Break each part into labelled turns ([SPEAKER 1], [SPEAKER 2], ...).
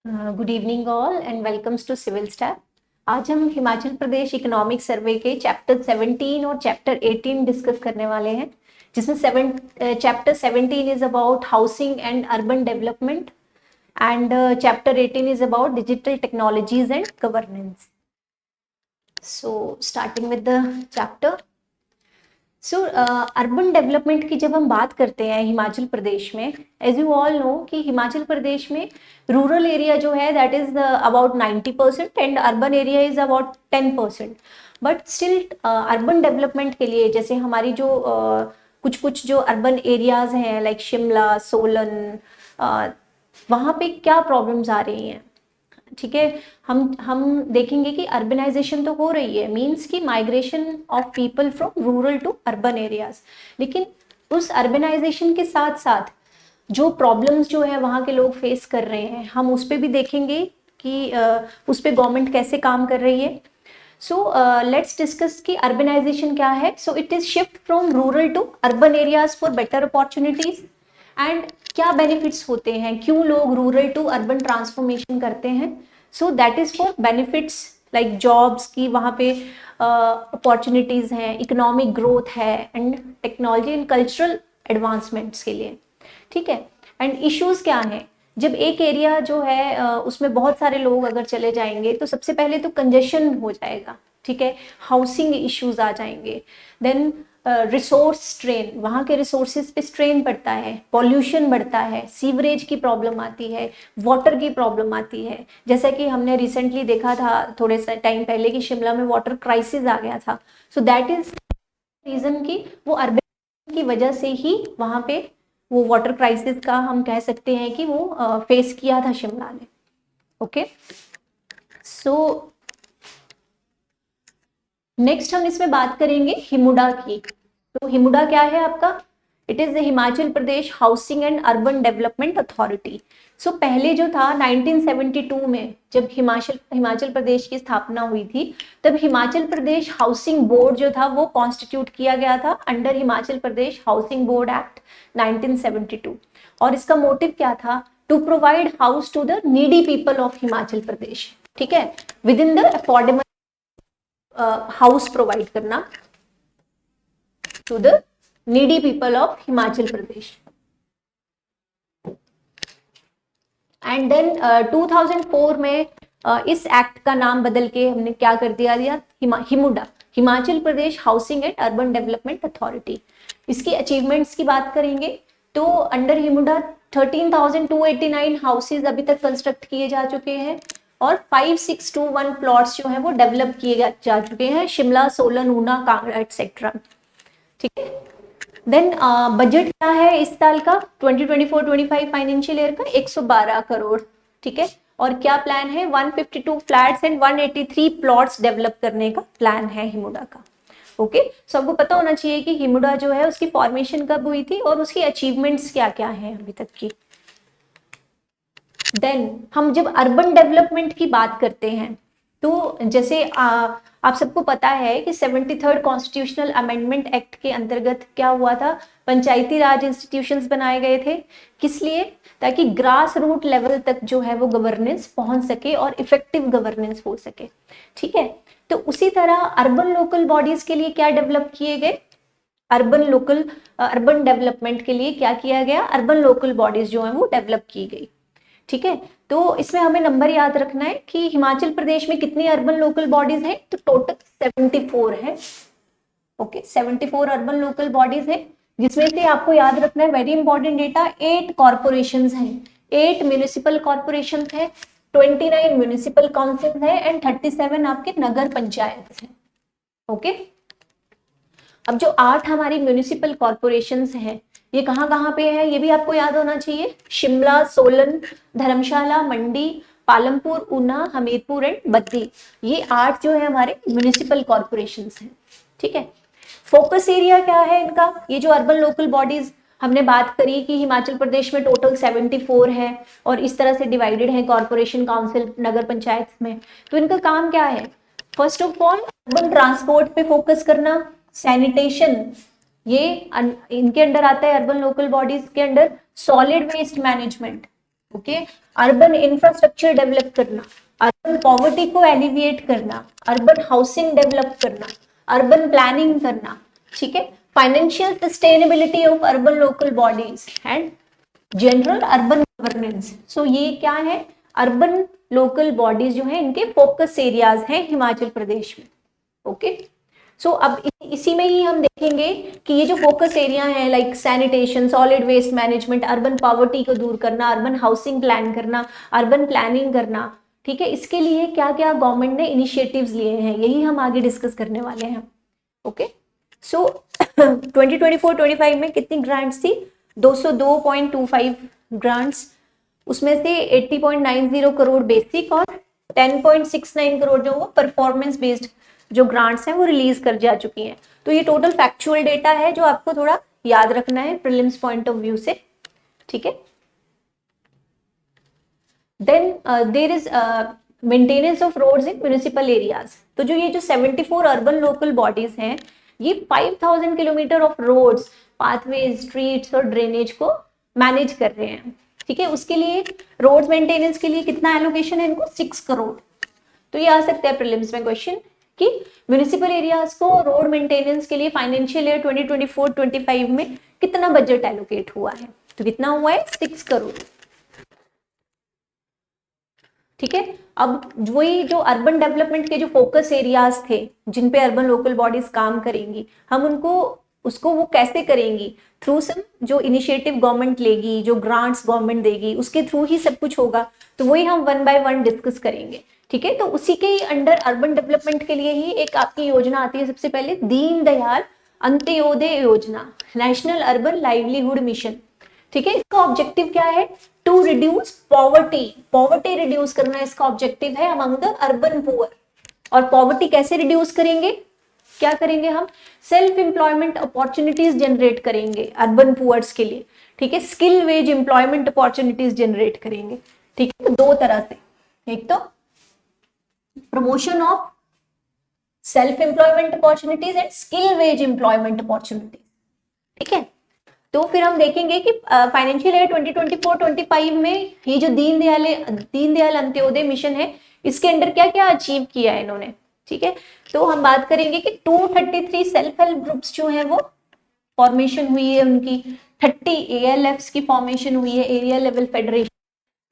[SPEAKER 1] Good evening all and welcomes to civil staff. आज हम Himachal Pradesh economic survey के chapter 17 और चैप्टर 18 डिस्कस करने वाले हैं, जिसमें chapter 17 is about housing and urban development and chapter 18 is about digital technologies and governance. So starting with the chapter. So urban development की जब हम बात करते हैं हिमाचल प्रदेश में, एज यू ऑल नो कि हिमाचल प्रदेश में रूरल एरिया जो है that is about 90% and urban area is about 10%। But still urban development के लिए जैसे हमारी जो कुछ कुछ जो अर्बन एरियाज हैं लाइक शिमला, सोलन, वहाँ पे क्या प्रॉब्लम्स आ रही हैं, ठीक है। हम देखेंगे कि अर्बनाइजेशन तो हो रही है, मींस कि migration of people from rural to urban areas, लेकिन उस अर्बनाइजेशन के साथ साथ जो प्रॉब्लम्स जो है वहाँ के लोग फेस कर रहे हैं, हम उस पर भी देखेंगे कि उस पर गवर्नमेंट कैसे काम कर रही है। सो लेट्स डिस्कस कि अर्बनाइजेशन क्या है। So it is shift from rural to urban areas for better opportunities and क्या बेनिफिट्स होते हैं, क्यों लोग रूरल टू अर्बन ट्रांसफॉर्मेशन करते हैं। So that is for benefits like jobs की वहाँ पे अपॉर्चुनिटीज हैं, इकोनॉमिक ग्रोथ है and technology and cultural advancements के लिए, ठीक है। एंड इश्यूज क्या हैं, जब एक एरिया जो है उसमें बहुत सारे लोग अगर चले जाएंगे तो सबसे पहले तो कंजेशन हो जाएगा, ठीक है, हाउसिंग इश्यूज आ जाएंगे, देन रिसोर्स स्ट्रेन, वहाँ के रिसोर्सेज पे स्ट्रेन पड़ता है, पॉल्यूशन बढ़ता है, सीवरेज की प्रॉब्लम आती है, वाटर की प्रॉब्लम आती है। जैसा कि हमने रिसेंटली देखा था थोड़े से टाइम पहले कि शिमला में वाटर क्राइसिस आ गया था। सो दैट इज रीजन कि वो अर्बन की वजह से ही वहाँ पे वो वाटर क्राइसिस का हम कह सकते हैं कि वो फेस किया था शिमला ने। ओके, सो नेक्स्ट हम इसमें बात करेंगे हिमुडा की। तो हिमुडा क्या है आपका, it is the Himachal Pradesh housing and urban development authority. So पहले जो था 1972 में जब हिमाचल प्रदेश की स्थापना हुई थी, तब हिमाचल प्रदेश हाउसिंग बोर्ड जो था वो कॉन्स्टिट्यूट किया गया था under Himachal Pradesh housing board act 1972। और इसका मोटिव क्या था, to provide house to the needy people of Himachal Pradesh, ठीक है, within the affordable house provide करना to the needy people of Himachal Pradesh. And then 2004 में इस एक्ट का नाम बदल के हमने क्या कर दिया HIMUDA, Himachal Pradesh housing and urban development authority. इसकी अचीवमेंट्स की बात करेंगे तो अंडर हिमुडा 13,289 हाउसेज अभी तक कंस्ट्रक्ट किए जा चुके हैं और 5621 प्लॉट्स जो है वो डेवलप किए जा चुके हैं शिमला, सोलन, ऊना, कांगड़ा एटसेट्रा, ठीक है। देन बजट क्या है इस साल का 2024-25 फाइनेंशियल ईयर का 112 करोड़, ठीक है। और क्या प्लान है, 152 फ्लैट्स एंड 183 प्लॉट्स डेवलप करने का प्लान है हिमुडा का। ओके, सो आपको पता होना चाहिए कि हिमुडा जो है उसकी फॉर्मेशन कब हुई थी और उसकी अचीवमेंट्स क्या क्या है अभी तक की। देन हम जब अर्बन डेवलपमेंट की बात करते हैं तो जैसे आप सबको पता है कि 73rd कॉन्स्टिट्यूशनल अमेंडमेंट एक्ट के अंतर्गत क्या हुआ था, पंचायती राज इंस्टीट्यूशंस बनाए गए थे, किस लिए, ताकि ग्रास रूट लेवल तक जो है वो गवर्नेंस पहुंच सके और इफेक्टिव गवर्नेंस हो सके, ठीक है। तो उसी तरह अर्बन लोकल बॉडीज के लिए क्या डेवलप किए गए, अर्बन डेवलपमेंट के लिए क्या किया गया, अर्बन लोकल बॉडीज जो है वो डेवलप की गई, ठीक है। तो इसमें हमें नंबर याद रखना है कि हिमाचल प्रदेश में कितनी अर्बन लोकल बॉडीज हैं, तो टोटल 74 है। ओके, 74 अर्बन लोकल बॉडीज है, जिसमें से आपको याद रखना है वेरी इंपॉर्टेंट डेटा, 8 कॉर्पोरेशंस हैं, 8 म्यूनिसिपल कॉर्पोरेशंस हैं, 29 म्यूनिसिपल काउंसिल है एंड 37 आपके नगर पंचायत हैं। ओके, अब जो 8 हमारी म्यूनिसिपल कॉर्पोरेशंस हैं ये कहाँ पे है, ये भी आपको याद होना चाहिए, शिमला, सोलन, धर्मशाला, मंडी, पालमपुर, ऊना, हमीरपुर एंड बद्दी, ये 8 जो है हमारे म्यूनिसिपल कॉर्पोरेशंस हैं, ठीक है। फोकस एरिया क्या है इनका, ये जो अर्बन लोकल बॉडीज हमने बात करी कि हिमाचल प्रदेश में टोटल 74 है और इस तरह से डिवाइडेड है कॉर्पोरेशन, काउंसिल, नगर पंचायत में, तो इनका काम क्या है, first of all urban transport पे फोकस करना, सैनिटेशन, ये इनके अंडर आता है अर्बन लोकल बॉडीज के under, solid waste management, okay, urban infrastructure develop करना, अर्बन पॉवर्टी को एलिविएट करना, अर्बन हाउसिंग डेवलप करना, अर्बन प्लानिंग करना, ठीक है, financial sustainability of urban local bodies and general urban governance. So ये क्या है, अर्बन लोकल बॉडीज जो है इनके फोकस एरियाज हैं हिमाचल प्रदेश में। ओके, सो अब इसी में ही हम देखेंगे कि ये जो फोकस एरिया है like sanitation, solid waste management, urban poverty को दूर करना, अर्बन हाउसिंग प्लान करना, अर्बन प्लानिंग करना, ठीक है, इसके लिए क्या क्या गवर्नमेंट ने इनिशिएटिव्स लिए हैं यही हम आगे डिस्कस करने वाले हैं। ओके, सो 2024-25 में कितनी ग्रांट्स थी, 202.25 ग्रांट्स, उसमें से 80.90 करोड़ बेसिक और 10.69 करोड़ जो वो परफॉर्मेंस बेस्ड जो ग्रांट्स हैं वो रिलीज कर जा चुकी हैं। तो ये टोटल फैक्चुअल डेटा है जो आपको थोड़ा याद रखना है प्रीलिम्स पॉइंट ऑफ व्यू से, ठीक है। Then there is maintenance of roads in municipal areas. तो जो ये जो 74 अर्बन लोकल बॉडीज हैं ये 5000 kilometre of roads, pathway, streets और ड्रेनेज को मैनेज कर रहे हैं, ठीक है। उसके लिए रोड्स मेंटेनेंस के लिए कितना एलोकेशन है इनको, 6 करोड़। तो ये आ सकता है प्रीलिम्स में क्वेश्चन कि म्युनिसिपल एरियाज को रोड मेंटेनेंस के लिए फाइनेंशियल ईयर 2024-25 में कितना बजट एलोकेट हुआ है, तो कितना हुआ है, 6 करोड़, ठीक है। अब वही जो अर्बन डेवलपमेंट के जो फोकस एरियाज थे जिन पे अर्बन लोकल बॉडीज काम करेंगी, हम उसको वो कैसे करेंगी, थ्रू सम जो इनिशिएटिव गवर्नमेंट लेगी, जो ग्रांट्स गवर्नमेंट देगी उसके थ्रू ही सब कुछ होगा। तो वही हम 1 बाय 1 डिस्कस करेंगे, ठीक है। तो उसी के ही अंडर अर्बन डेवलपमेंट के लिए ही एक आपकी योजना आती है, सबसे पहले दीनदयाल अंत्योदय योजना, नेशनल अर्बन लाइवलीहुड मिशन, ठीक है। इसका ऑब्जेक्टिव क्या है, to reduce poverty, poverty reduce करना इसका ऑब्जेक्टिव है अमंग द अर्बन पुअर। और पॉवर्टी कैसे रिड्यूस करेंगे, क्या करेंगे हम, सेल्फ एम्प्लॉयमेंट अपॉर्चुनिटीज जनरेट करेंगे अर्बन पुअर्स के लिए, ठीक है, skill wage employment opportunities generate करेंगे, ठीक है। दो तरह से, एक तो promotion of self employment opportunities and skill wage employment opportunities, ठीक है। तो फिर हम देखेंगे कि फाइनेंशियल ईयर 2024-25 में ये जो दीनदयाल अंत्योदय मिशन है इसके अंडर क्या क्या अचीव किया है इन्होंने, ठीक है। तो हम बात करेंगे कि 233 सेल्फ हेल्प ग्रुप्स जो है वो फॉर्मेशन हुई है उनकी, 30 ALFs की फॉर्मेशन हुई है, area level federation,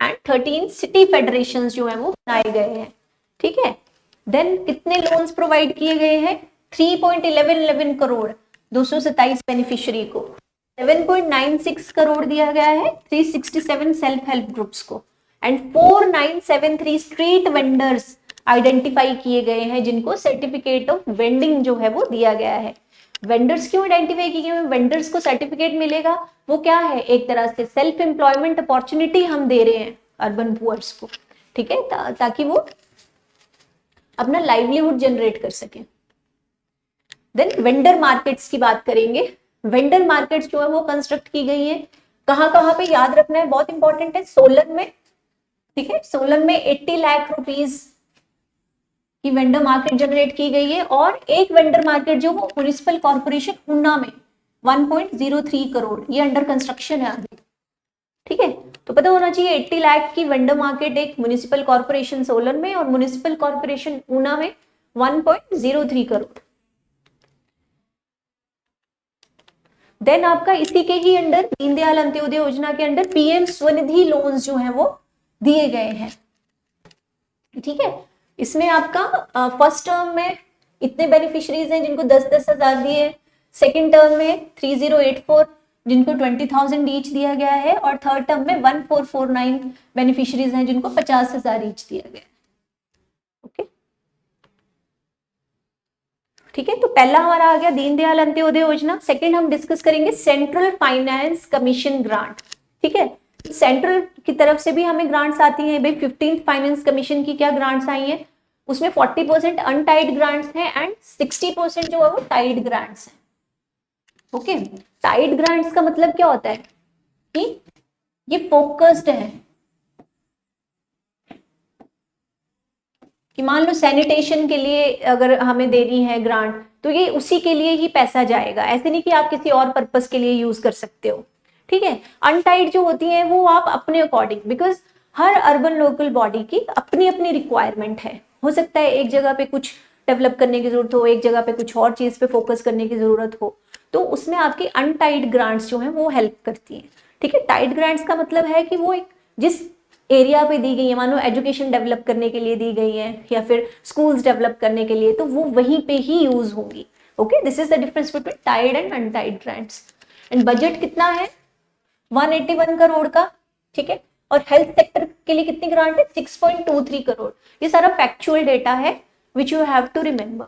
[SPEAKER 1] and 13 city federation जो है वो बनाए गए हैं, ठीक है। देन कितने लोन्स प्रोवाइड किए गए हैं, 3.11 करोड़ 227 बेनिफिशियरी को, 7.96 करोड़ दिया गया है 367 सेल्फ हेल्प ग्रुप्स को, एंड 4973 स्ट्रीट वेंडर्स आइडेंटिफाई किए गए हैं जिनको सर्टिफिकेट ऑफ वेंडिंग जो है वो दिया गया है। वेंडर्स क्यों आइडेंटिफाई किए गए, वेंडर्स को सर्टिफिकेट मिलेगा, वो क्या है, एक तरह से सेल्फ एम्प्लॉयमेंट अपॉर्चुनिटी हम दे रहे हैं अर्बन पुअर्स को, ठीक है, ताकि वो अपना लाइवलीहुड जनरेट कर सके। देन वेंडर मार्केट्स की बात करेंगे। वेंडर मार्केट्स जो है वो कंस्ट्रक्ट की गई है, कहाँ पे याद रखना है, बहुत इंपॉर्टेंट है, सोलन में, ठीक है, सोलन में 80 लाख रुपीस की वेंडर मार्केट जनरेट की गई है, और एक वेंडर मार्केट जो वो म्युनिसिपल कॉर्पोरेशन ऊना में 1.03 करोड़, ये अंडर कंस्ट्रक्शन है अभी, ठीक है। तो पता होना चाहिए 80 लाख की वेंडर मार्केट एक म्युनिसिपल कॉर्पोरेशन सोलन में और म्युनिसिपल कॉर्पोरेशन ऊना में 1.03 करोड़। देन आपका इसी के ही अंडर दीनदयाल अंत्योदय योजना के अंडर PM स्वनिधि लोन्स जो है वो दिए गए हैं, ठीक है। इसमें आपका फर्स्ट टर्म में इतने बेनिफिशरीज हैं जिनको 10-10 हजार दिए, सेकेंड टर्म में 3084 जिनको 20,000 ईच दिया गया है, और थर्ड टर्म में 1449 बेनिफिशरीज हैं जिनको 50,000 ईच दिया गया है, ओके, ठीक है। तो पहला हमारा आ गया दीनदयाल अंत्योदय योजना। सेकंड हम डिस्कस करेंगे सेंट्रल फाइनेंस कमीशन ग्रांट, ठीक है। सेंट्रल की तरफ से भी हमें ग्रांट्स आती हैं भाई, 15th फाइनेंस कमीशन की क्या ग्रांट्स आई हैं, उसमें 40% अनटाइड ग्रांट्स हैं एंड 60% जो है वो टाइड ग्रांट्स हैं, ओके। टाइड ग्रांट्स का मतलब क्या होता है कि ये फोकस्ड है, कि मान लो सैनिटेशन के लिए अगर हमें देनी है ग्रांट तो ये उसी के लिए ही पैसा जाएगा, ऐसे नहीं कि आप किसी और पर्पस के लिए यूज कर सकते हो, ठीक है। अनटाइड जो होती हैं वो आप अपने according, because her urban local body की अपनी अपनी रिक्वायरमेंट है। हो सकता है एक जगह पे कुछ डेवलप करने की जरूरत हो, एक जगह पे कुछ और चीज पे फोकस करने की जरूरत हो, तो उसमें आपकी अनटाइड ग्रांट्स जो है वो हेल्प करती हैं। ठीक है, टाइड ग्रांट्स का मतलब है कि वो एक जिस एरिया पे दी गई है, मानो एजुकेशन डेवलप करने के लिए दी गई है या फिर स्कूल्स डेवलप करने के लिए, तो वो वहीं पे ही यूज होंगी। Okay, this is the difference between tied and untied grants. And budget कितना है? 181 करोड़ का। ठीक है, और हेल्थ सेक्टर के लिए कितनी ग्रांट है? 6.23 करोड़। ये सारा फैक्चुअल डेटा है which you have to remember.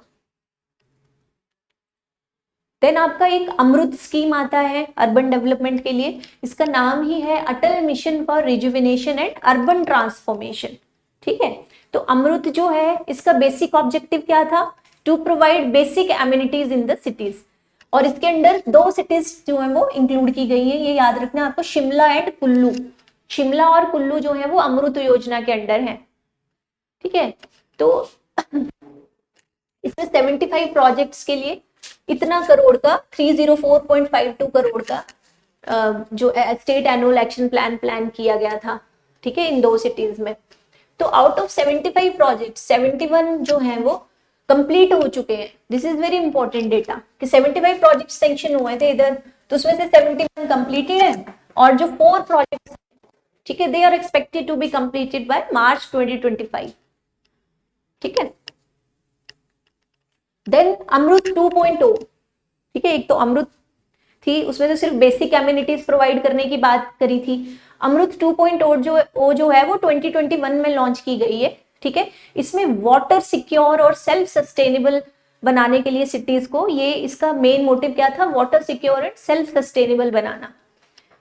[SPEAKER 1] Then आपका एक अमृत स्कीम आता है अर्बन डेवलपमेंट के लिए, इसका नाम ही है Atal mission for rejuvenation and urban transformation. ठीक है, तो अमृत जो है इसका बेसिक ऑब्जेक्टिव क्या था? To provide basic amenities in the cities. और इसके अंदर 2 सिटीज जो है वो इंक्लूड की गई है, ये याद रखना आपको, शिमला एंड कुल्लू। शिमला और कुल्लू जो है वो अमृत योजना के अंडर है। ठीक है, तो इसमें 75 प्रोजेक्ट्स के लिए इतना करोड़ का 304.52 करोड़ का जो स्टेट एनुअल एक्शन प्लान किया गया था। ठीक है, इन 2 सिटीज में। तो आउट ऑफ 75 प्रोजेक्ट 71 जो है वो कंप्लीट हो चुके हैं। This is very important data कि 75 प्रोजेक्ट सेंक्शन हुए थे इधर, तो उसमें से 71 कंप्लीटेड है, और जो 4 प्रोजेक्ट, ठीक है, they are expected to be completed by March 2025। ठीक है, देन अमृत 2.0। ठीक है, एक तो अमृत थी, उसमें तो सिर्फ बेसिक एमिनिटीज प्रोवाइड करने की बात करी थी। अमृत 2.0 जो है वो 2021 में लॉन्च की गई है। ठीक है, इसमें वाटर सिक्योर और सेल्फ सस्टेनेबल बनाने के लिए सिटीज को, ये इसका मेन मोटिव क्या था? Water secure and self sustainable बनाना।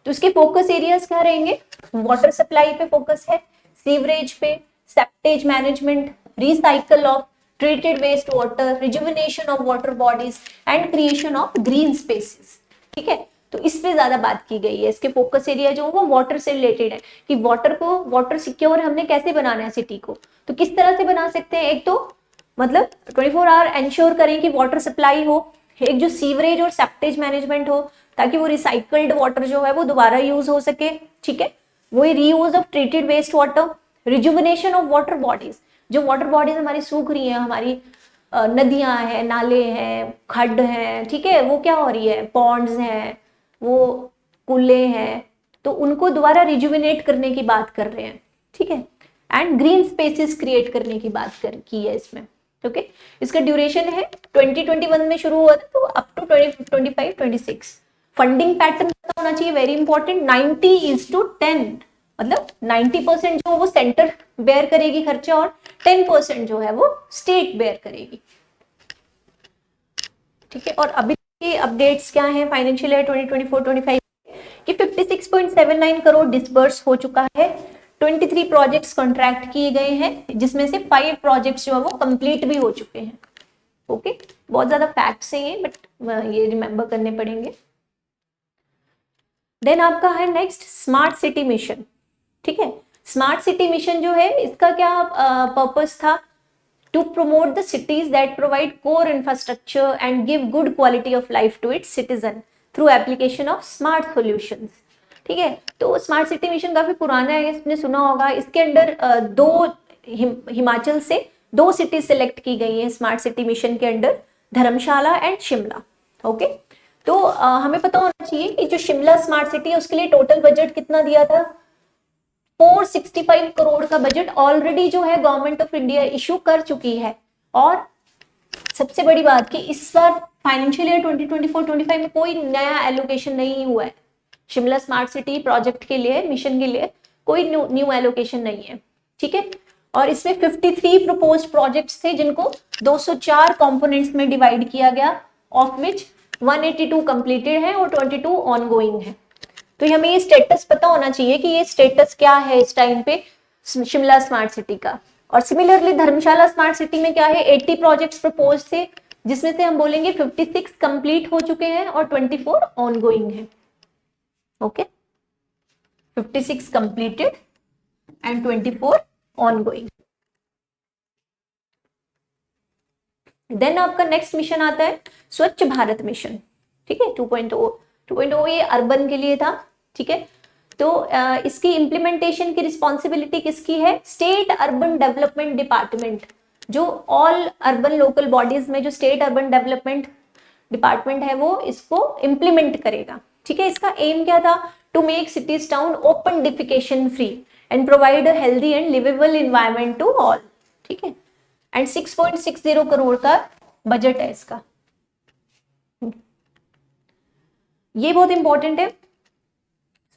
[SPEAKER 1] तो इसके फोकस एरियाज क्या रहेंगे? वाटर सप्लाई पे फोकस है, सीवरेज पे, septage management, recycle of treated waste water, rejuvenation of water bodies and creation of green spaces। ठीक है, तो इस पे ज्यादा बात की गई है। इसके फोकस एरिया जो वो वाटर से रिलेटेड है कि वाटर सिक्योर हमने कैसे बनाना है सिटी को। तो किस तरह से बना सकते हैं? एक तो मतलब 24 आवर एंश्योर करें कि वाटर सप्लाई हो, एक जो सीवरेज और सेप्टेज मैनेजमेंट हो ताकि वो रिसाइकल्ड वाटर जो है वो दोबारा यूज हो सके। ठीक है, वही reuse of treated waste water, rejuvenation of water bodies, जो वाटर बॉडीज हमारी सूख रही हैं, हमारी नदियां हैं, नाले हैं, खड्ड हैं, ठीक है, वो क्या हो रही है? पॉन्ड्स हैं, वो कुल्ले हैं, तो उनको दोबारा रिजुविनेट करने की बात कर रहे हैं। ठीक है, एंड ग्रीन स्पेसेस क्रिएट करने की बात की है इसमें। ओके, इसका ड्यूरेशन है 2021 में शुरू हुआ था, तो अप टू 2025-26। फंडिंग पैटर्न होना चाहिए, वेरी इंपॉर्टेंट, 90:10, मतलब 90% जो वो सेंटर बेयर करेगी खर्चा और 10% जो है वो स्टेट बेयर करेगी। ठीक है, और अभी के अपडेट्स क्या हैं फाइनेंशियल ईयर 2024-25 कि 56.79 करोड़ डिसबर्स हो चुका है, 23 प्रोजेक्ट्स कॉन्ट्रैक्ट किए गए हैं, जिसमें से 5 प्रोजेक्ट्स जो है वो कंप्लीट भी हो चुके हैं। ओके, बहुत ज्यादा फैक्ट्स हैं ये, बट ये रिमेंबर करने पड़ेंगे। देन आपका है नेक्स्ट स्मार्ट सिटी मिशन। ठीक है, स्मार्ट सिटी मिशन जो है इसका क्या पर्पस था? To promote the cities that provide core infrastructure and give good quality of life to its citizen through application of smart solutions. ठीक है, तो स्मार्ट सिटी मिशन काफी पुराना है, इसने सुना होगा। इसके अंडर हिमाचल से 2 सिटी सिलेक्ट की गई है स्मार्ट सिटी मिशन के under, Dharamshala and Shimla. Okay, तो हमें पता होना चाहिए कि जो शिमला स्मार्ट सिटी है उसके लिए टोटल बजट कितना दिया था? 465 करोड़ का बजट ऑलरेडी जो है गवर्नमेंट ऑफ इंडिया इश्यू कर चुकी है। और सबसे बड़ी बात कि इस बार फाइनेंशियल ईयर 2024-25 में कोई नया एलोकेशन नहीं हुआ है शिमला स्मार्ट सिटी प्रोजेक्ट के लिए, मिशन के लिए कोई न्यू एलोकेशन नहीं है। ठीक है, और इसमें 53 प्रपोज्ड प्रोजेक्ट्स थे जिनको 204 कंपोनेंट्स में डिवाइड किया गया, ऑफ विच 182 कंप्लीटेड है और 22 ऑनगोइंग है। तो हमें ये स्टेटस पता होना चाहिए कि ये स्टेटस क्या है इस टाइम पे शिमला स्मार्ट सिटी का। और सिमिलरली धर्मशाला स्मार्ट सिटी में क्या है? 80 प्रोजेक्ट्स प्रपोज थे, जिसमें से हम बोलेंगे 56 कंप्लीट हो चुके हैं और 24 ऑनगोइंग है। Okay, 56 completed and 24 ongoing. Then आपका नेक्स्ट मिशन आता है स्वच्छ भारत मिशन। ठीक है, 2.0 ये अर्बन के लिए था, ठीक है। तो इसकी इम्प्लीमेंटेशन की रिस्पॉन्सिबिलिटी किसकी है? स्टेट अर्बन डेवलपमेंट डिपार्टमेंट, जो ऑल अर्बन लोकल बॉडीज में जो स्टेट अर्बन डेवलपमेंट डिपार्टमेंट है वो इसको इम्प्लीमेंट करेगा, ठीक है। इसका एम क्या था? To make cities town open defecation free and provide a healthy and livable environment to all, ठीक है। एंड 6.60 करोड़ का बजट है इसका। ये बहुत इंपॉर्टेंट है।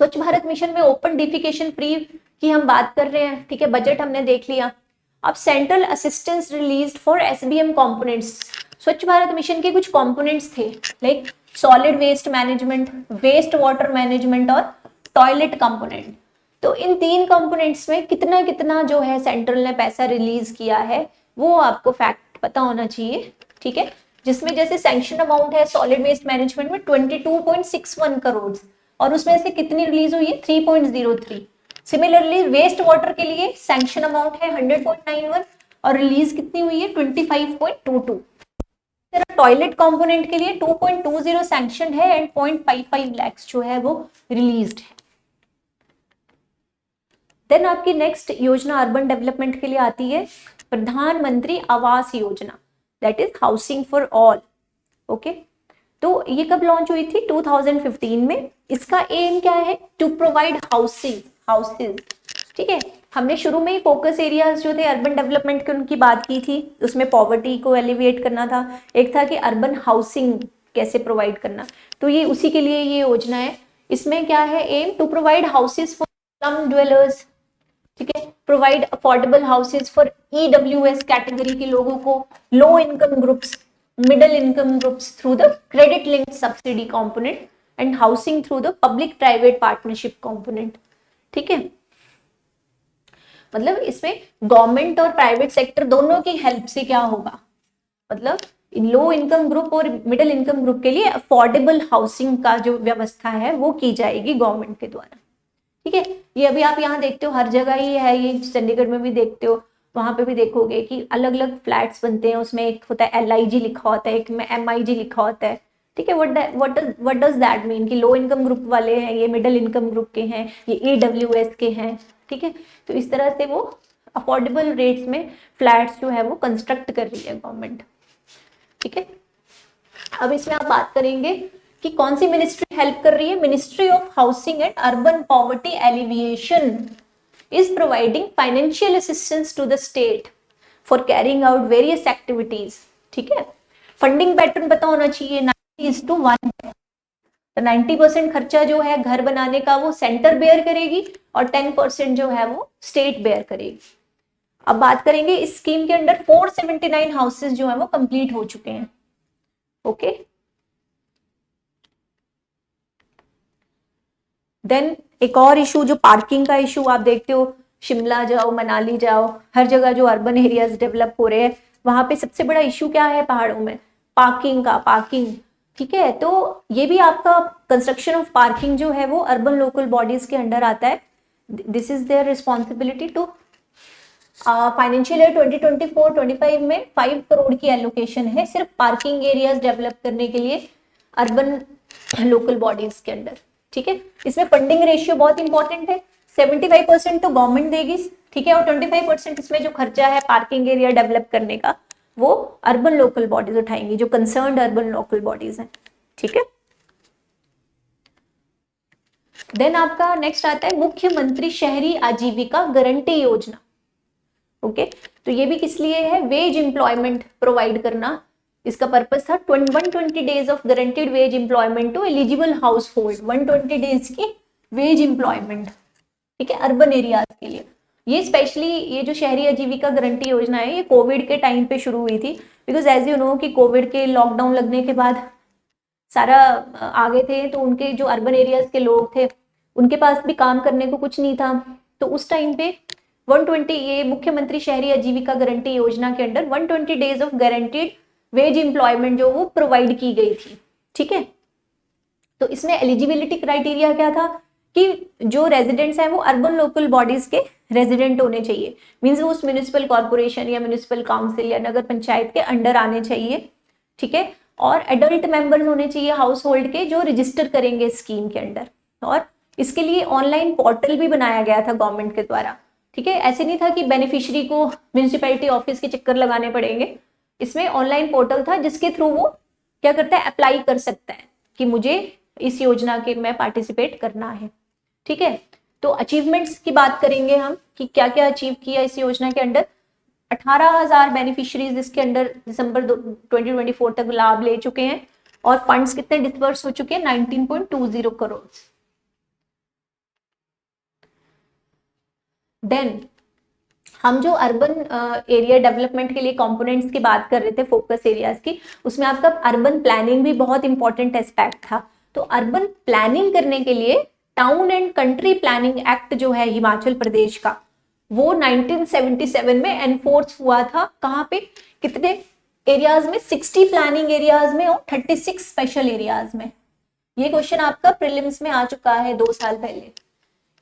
[SPEAKER 1] स्वच्छ भारत मिशन में ओपन डिफिकेशन फ्री की हम बात कर रहे हैं, ठीक है। बजट हमने देख लिया। अब central assistance released for SBM components. Swachh Bharat mission के कुछ कंपोनेंट्स थे, like solid waste management, waste water management और टॉयलेट कंपोनेंट। तो इन 3 कंपोनेंट्स में कितना कितना जो है सेंट्रल ने पैसा रिलीज किया है वो आपको फैक्ट पता होना चाहिए, ठीक है। जिसमें जैसे सैंक्शन अमाउंट है सॉलिड वेस्ट मैनेजमेंट में 22.61 करोड़ और उसमें से कितनी रिलीज हुई है? 3.03। सिमिलरली वेस्ट वाटर के लिए सैंक्शन अमाउंट है 100.91 और रिलीज कितनी हुई है? 25.22। टॉयलेट कंपोनेंट के लिए 2.20 सैंक्शन है एंड 0.55 लैक्स जो है वो रिलीज्ड है। देन आपकी नेक्स्ट योजना अर्बन डेवलपमेंट के लिए आती है प्रधानमंत्री Awas Yojana, that is housing for all, okay. तो ये कब लॉन्च हुई थी? 2015 में। इसका एम क्या है? टू प्रोवाइड हाउसेज, ठीक है। हमने शुरू में ही फोकस एरियाज जो थे अर्बन डेवलपमेंट के उनकी बात की थी, उसमें पॉवर्टी को एलिविएट करना था, एक था कि अर्बन हाउसिंग कैसे प्रोवाइड करना, तो ये उसी के लिए ये योजना है। इसमें क्या है aim? To provide houses for slum dwellers, ठीक है, provide affordable houses for EWS category के लोगों को, low income groups, middle income groups through the credit linked subsidy component and housing through the public private partnership component, ठीक है। मतलब इसमें government और प्राइवेट सेक्टर दोनों की हेल्प से क्या होगा, मतलब लो इनकम ग्रुप और मिडिल इनकम ग्रुप के लिए अफोर्डेबल हाउसिंग का जो व्यवस्था है वो की जाएगी गवर्नमेंट के द्वारा, ठीक है। ये अभी आप यहाँ देखते हो हर जगह ही है, ये चंडीगढ़ में भी देखते हो, वहां पे भी देखोगे कि अलग अलग फ्लैट्स बनते हैं, उसमें एक होता है LIG लिखा होता है, एक में MIG लिखा होता है, ठीक है। व्हाट डज दैट मीन कि लो इनकम ग्रुप वाले हैं, ये मिडिल इनकम ग्रुप के हैं, ये EWS के हैं, ठीक है। तो इस तरह से वो अफोर्डेबल रेट्स में फ्लैट्स जो है वो कंस्ट्रक्ट कर रही है गवर्नमेंट, ठीक है। अब इसमें आप बात करेंगे कि कौन सी मिनिस्ट्री हेल्प कर रही है? Ministry of housing and urban poverty alleviation is providing financial assistance to the state for carrying out various activities, ठीक है। फंडिंग पैटर्न पता होना चाहिए, 90:1 है। तो 90% खर्चा जो है घर बनाने का वो सेंटर बेयर करेगी और 10% जो है वो स्टेट बेयर करेगी। अब बात करेंगे इस स्कीम के अंडर 479 हाउसेज जो है वो कंप्लीट हो चुके हैं, ओके। देन एक और इशू जो पार्किंग का इशू आप देखते हो, शिमला जाओ, मनाली जाओ, हर जगह जो अर्बन एरियाज डेवलप हो रहे हैं वहां पे सबसे बड़ा इशू क्या है पहाड़ों में? पार्किंग, ठीक है। तो ये भी आपका कंस्ट्रक्शन ऑफ पार्किंग जो है वो अर्बन लोकल बॉडीज के अंडर आता है। This is their responsibility to financial year 2024-25 में 5 करोड़ की एलोकेशन है सिर्फ पार्किंग एरियाज डेवलप करने के लिए अर्बन लोकल बॉडीज के अंडर, ठीक है। इसमें फंडिंग रेशियो बहुत इंपॉर्टेंट है, 75% तो गवर्नमेंट देगी, ठीक है, और 25% इसमें जो खर्चा है पार्किंग एरिया डेवलप करने का वो अर्बन लोकल बॉडीज उठाएंगी, जो कंसर्न्ड अर्बन लोकल बॉडीज हैं, ठीक है। देन आपका नेक्स्ट आता है मुख्यमंत्री शहरी आजीविका गारंटी योजना, ओके। तो ये भी किस लिए है? वेज एम्प्लॉयमेंट प्रोवाइड करना इसका पर्पस था। 120 days of guaranteed wage employment to eligible household, 120 days की वेज एम्प्लॉयमेंट, ठीक है, अर्बन एरियाज के लिए। ये स्पेशली ये जो शहरी आजीविका गारंटी योजना है ये कोविड के टाइम पे शुरू हुई थी, बिकॉज एज यू नो कि कोविड के लॉकडाउन लगने के बाद सारा आगे थे, तो उनके जो अर्बन एरियाज के लोग थे उनके पास भी काम करने को कुछ नहीं था, तो उस टाइम पे 120 ये मुख्यमंत्री शहरी आजीविका गारंटी योजना के under 120 days of guaranteed wage employment जो वो प्रोवाइड की गई थी, ठीक है। तो इसमें एलिजिबिलिटी क्राइटेरिया क्या था कि जो रेजिडेंट्स हैं वो अर्बन लोकल बॉडीज के रेजिडेंट होने चाहिए, मींस वो उस म्यूनिसिपल कॉर्पोरेशन या म्यूनिसिपल काउंसिल या नगर पंचायत के अंडर आने चाहिए, ठीक है। और एडल्ट मेंबर्स होने चाहिए हाउस होल्ड के जो रजिस्टर करेंगे स्कीम के अंडर, और इसके लिए ऑनलाइन पोर्टल भी बनाया गया था गवर्नमेंट के द्वारा, ठीक है। ऐसे नहीं था कि बेनिफिशियरी को म्यूनिसिपैलिटी ऑफिस के चक्कर लगाने पड़ेंगे, इसमें ऑनलाइन पोर्टल था जिसके थ्रू वो क्या करता है, अप्लाई कर सकता है कि मुझे इस योजना के में पार्टिसिपेट करना है, ठीक है। तो अचीवमेंट्स की बात करेंगे हम कि क्या क्या अचीव किया इस योजना के अंडर। 18,000 बेनिफिशियरीज इसके अंडर दिसंबर 2024 तक लाभ ले चुके हैं और फंड्स कितने डिस्पर्स हो चुके हैं, 19.20 करोड़। देन हम जो अर्बन एरिया डेवलपमेंट के लिए कंपोनेंट्स की बात कर रहे थे, फोकस एरियाज की, उसमें आपका अर्बन प्लानिंग भी बहुत इंपॉर्टेंट एस्पेक्ट था। तो अर्बन प्लानिंग करने के लिए town and country planning act जो है हिमाचल प्रदेश का, वो 1977 में एनफोर्स हुआ था। कहाँ पे, कितने एरियाज में, 60 प्लानिंग एरियाज में और 36 स्पेशल एरियाज में। ये क्वेश्चन आपका प्रीलिम्स में आ चुका है 2 साल पहले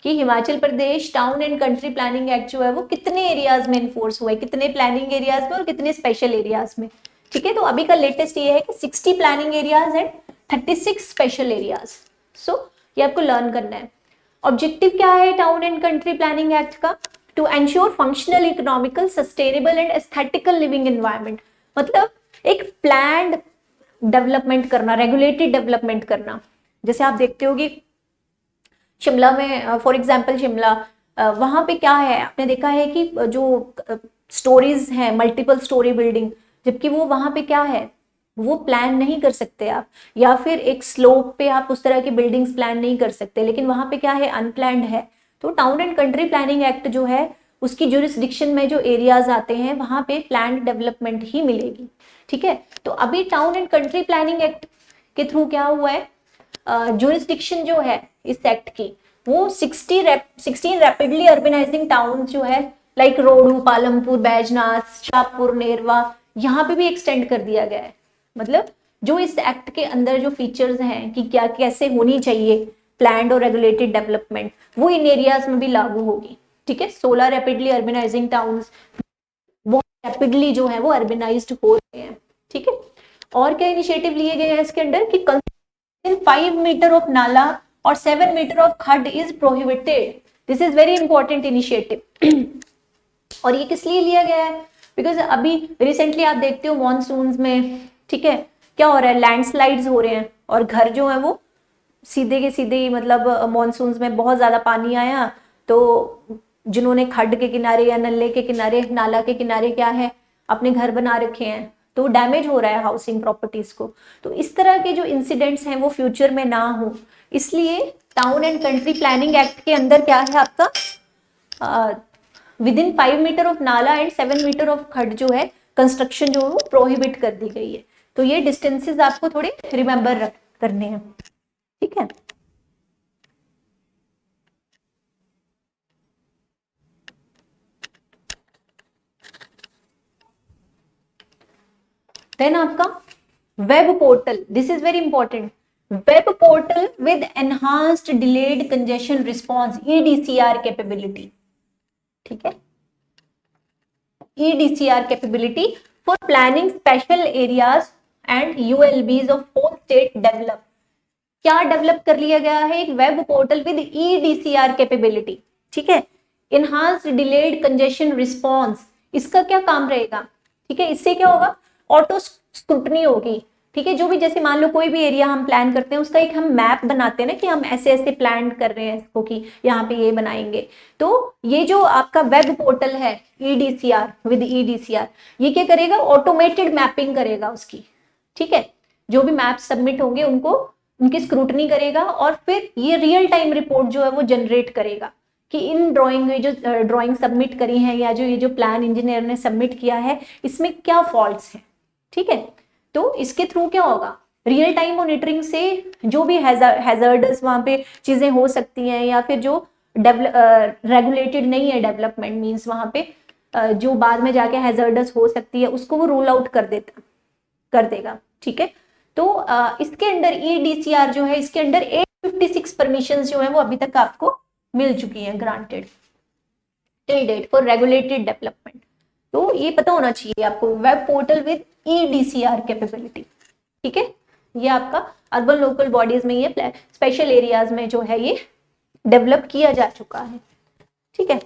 [SPEAKER 1] कि Himachal Pradesh town and country planning act जो है वो कितने एरियाज में एनफोर्स हुआ है, कितने प्लानिंग एरियाज में और कितने स्पेशल एरियाज में, ठीक है। तो अभी का लेटेस्ट ये है कि 60 planning areas and 36 special areas. So ये आपको लर्न करना है। ऑब्जेक्टिव क्या है town and country planning act का, to ensure functional, economical, sustainable and aesthetical living environment. मतलब एक प्लान्ड डेवलपमेंट करना, रेगुलेटेड डेवलपमेंट करना। जैसे आप देखते हो कि शिमला में, फॉर एग्जाम्पल शिमला, वहां पे क्या है, आपने देखा है कि जो स्टोरीज हैं, मल्टीपल स्टोरी बिल्डिंग, जबकि वो वहां पे क्या है, वो प्लान नहीं कर सकते आप, या फिर एक स्लोप पे आप उस तरह की बिल्डिंग्स प्लान नहीं कर सकते, लेकिन वहां पे क्या है, अनप्लान्ड है। तो town and country planning act जो है उसकी ज्यूरिसडिक्शन में जो एरियाज आते हैं वहां पे प्लान्ड डेवलपमेंट ही मिलेगी, ठीक है। तो अभी town and country planning act के थ्रू क्या हुआ है, ज्यूरिसडिक्शन जो है इस एक्ट की, वो 16 रैपिडली अर्बनाइजिंग टाउन जो है, लाइक रोहडू, पालमपुर, बैजनाथ, शाहपुर, नेरवा, यहाँ पे भी एक्सटेंड कर दिया गया है। मतलब जो इस एक्ट के अंदर जो फीचर्स हैं कि क्या कैसे होनी चाहिए प्लान्ड और रेगुलेटेड डेवलपमेंट, वो इन एरियाज में भी लागू होगी, ठीक है। 16 रैपिडली अर्बनाइजिंग टाउन्स बहुत रैपिडली जो है वो अर्बनाइज्ड हो रहे हैं, ठीक है। और क्या इनिशिएटिव लिए गए हैं इसके अंडर कि 5 मीटर ऑफ नाला और 7 मीटर ऑफ खड is prohibited. This is very important initiative. और ये किस लिए लिया गया है, बिकॉज अभी रिसेंटली आप देखते हो मॉनसून्स में, ठीक है, क्या हो रहा है, लैंडस्लाइड्स हो रहे हैं और घर जो है वो सीधे के सीधे ही, मतलब मॉनसून्स में बहुत ज्यादा पानी आया तो जिन्होंने खड्ड के किनारे या नल्ले के किनारे, नाला के किनारे क्या है, अपने घर बना रखे हैं, तो डैमेज हो रहा है हाउसिंग प्रॉपर्टीज को। तो इस तरह के जो इंसिडेंट्स हैं वो फ्यूचर में ना हो, इसलिए town and country planning act के अंदर क्या है आपका, विद इन 5 मीटर ऑफ नाला एंड 7 मीटर ऑफ खड जो है कंस्ट्रक्शन जो वो प्रोहिबिट कर दी गई है। तो ये डिस्टेंसेस आपको थोड़े रिमेंबर करने हैं, ठीक है। देन आपका web portal, this is very important, web portal with enhanced delayed congestion response, EDCR capability, ठीक है। EDCR capability for planning special areas and ULBs of whole state develop. क्या डेवलप कर लिया गया है, एक web portal with EDCR capability, ठीक है। इनहांस्ड डिलेड कंजेशन रिस्पॉन्स, इसका क्या काम रहेगा, ठीक है। इससे क्या होगा, ऑटो स्क्रूटनी होगी, ठीक है। जो भी, जैसे मान लो कोई भी एरिया हम प्लान करते हैं, उसका एक हम मैप बनाते हैं ना कि हम ऐसे ऐसे प्लान कर रहे हैं इसको कि यहाँ पे ये बनाएंगे। तो ये जो आपका वेब पोर्टल है ईडीसीआर विद ईडीसीआर, ये क्या करेगा, ऑटोमेटेड मैपिंग करेगा उसकी, ठीक है। जो भी मैप सबमिट होंगे उनको, उनकी स्क्रूटनी करेगा और फिर ये रियल टाइम रिपोर्ट जो है वो जनरेट करेगा कि इन ड्राइंग में जो ड्राइंग सबमिट करी है या जो ये जो प्लान इंजीनियर ने सबमिट किया है इसमें क्या फॉल्ट्स हैं, ठीक है। तो इसके थ्रू क्या होगा, रियल टाइम मॉनिटरिंग से जो भी हैजर्डस वहां पे चीजें हो सकती हैं या फिर जो रेगुलेटेड नहीं है डेवलपमेंट, मींस वहां पे जो बाद में जाके हैजर्डस हो सकती है उसको वो रूल आउट कर देगा, ठीक है। तो इसके अंडर ईडीसीआर जो है, इसके अंडर 856 परमिशंस जो है वो अभी तक आपको मिल चुकी हैं, granted till date for regulated development. तो ये पता होना चाहिए आपको, web portal with EDCR capability, ठीक है। ये आपका अर्बन लोकल बॉडीज में, ये स्पेशल एरियाज में जो है ये डेवलप किया जा चुका है, ठीक है।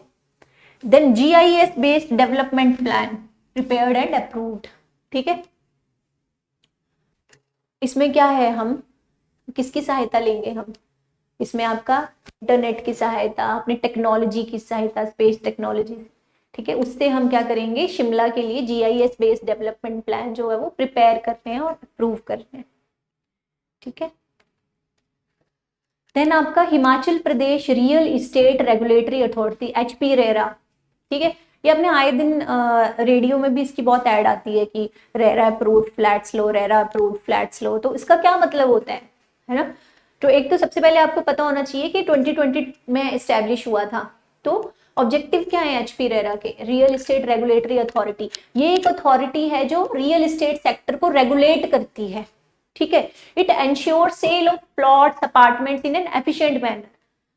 [SPEAKER 1] Then GIS based development plan prepared and approved, ठीक है। इसमें क्या है, हम किसकी सहायता लेंगे, हम इसमें आपका इंटरनेट की सहायता, अपनी टेक्नोलॉजी की सहायता, स्पेस टेक्नोलॉजी, ठीक है, उससे हम क्या करेंगे, शिमला के लिए GIS बेस्ड डेवलपमेंट प्लान जो है वो प्रिपेयर कर रहे हैं और अप्रूव कर रहे हैं, ठीक है। देन आपका Himachal Pradesh real estate regulatory authority HPRERA, ठीक है। ये अपने आए दिन रेडियो में भी इसकी बहुत ऐड आती है कि रेरा अप्रूव्ड फ्लैट्स लो, रेरा अप्रूव्ड फ्लैट्स लो। तो इसका क्या मतलब होता है ना। तो एक तो सबसे पहले आपको पता होना चाहिए कि 2020 में एस्टेब्लिश हुआ था। तो ऑब्जेक्टिव क्या है HPRERA के, रियल इस्टेट रेगुलेटरी अथॉरिटी। ये एक अथॉरिटी है जो रियल इस्टेट सेक्टर को रेगुलेट करती है, ठीक है। It ensure sale of plots apartments in an efficient manner.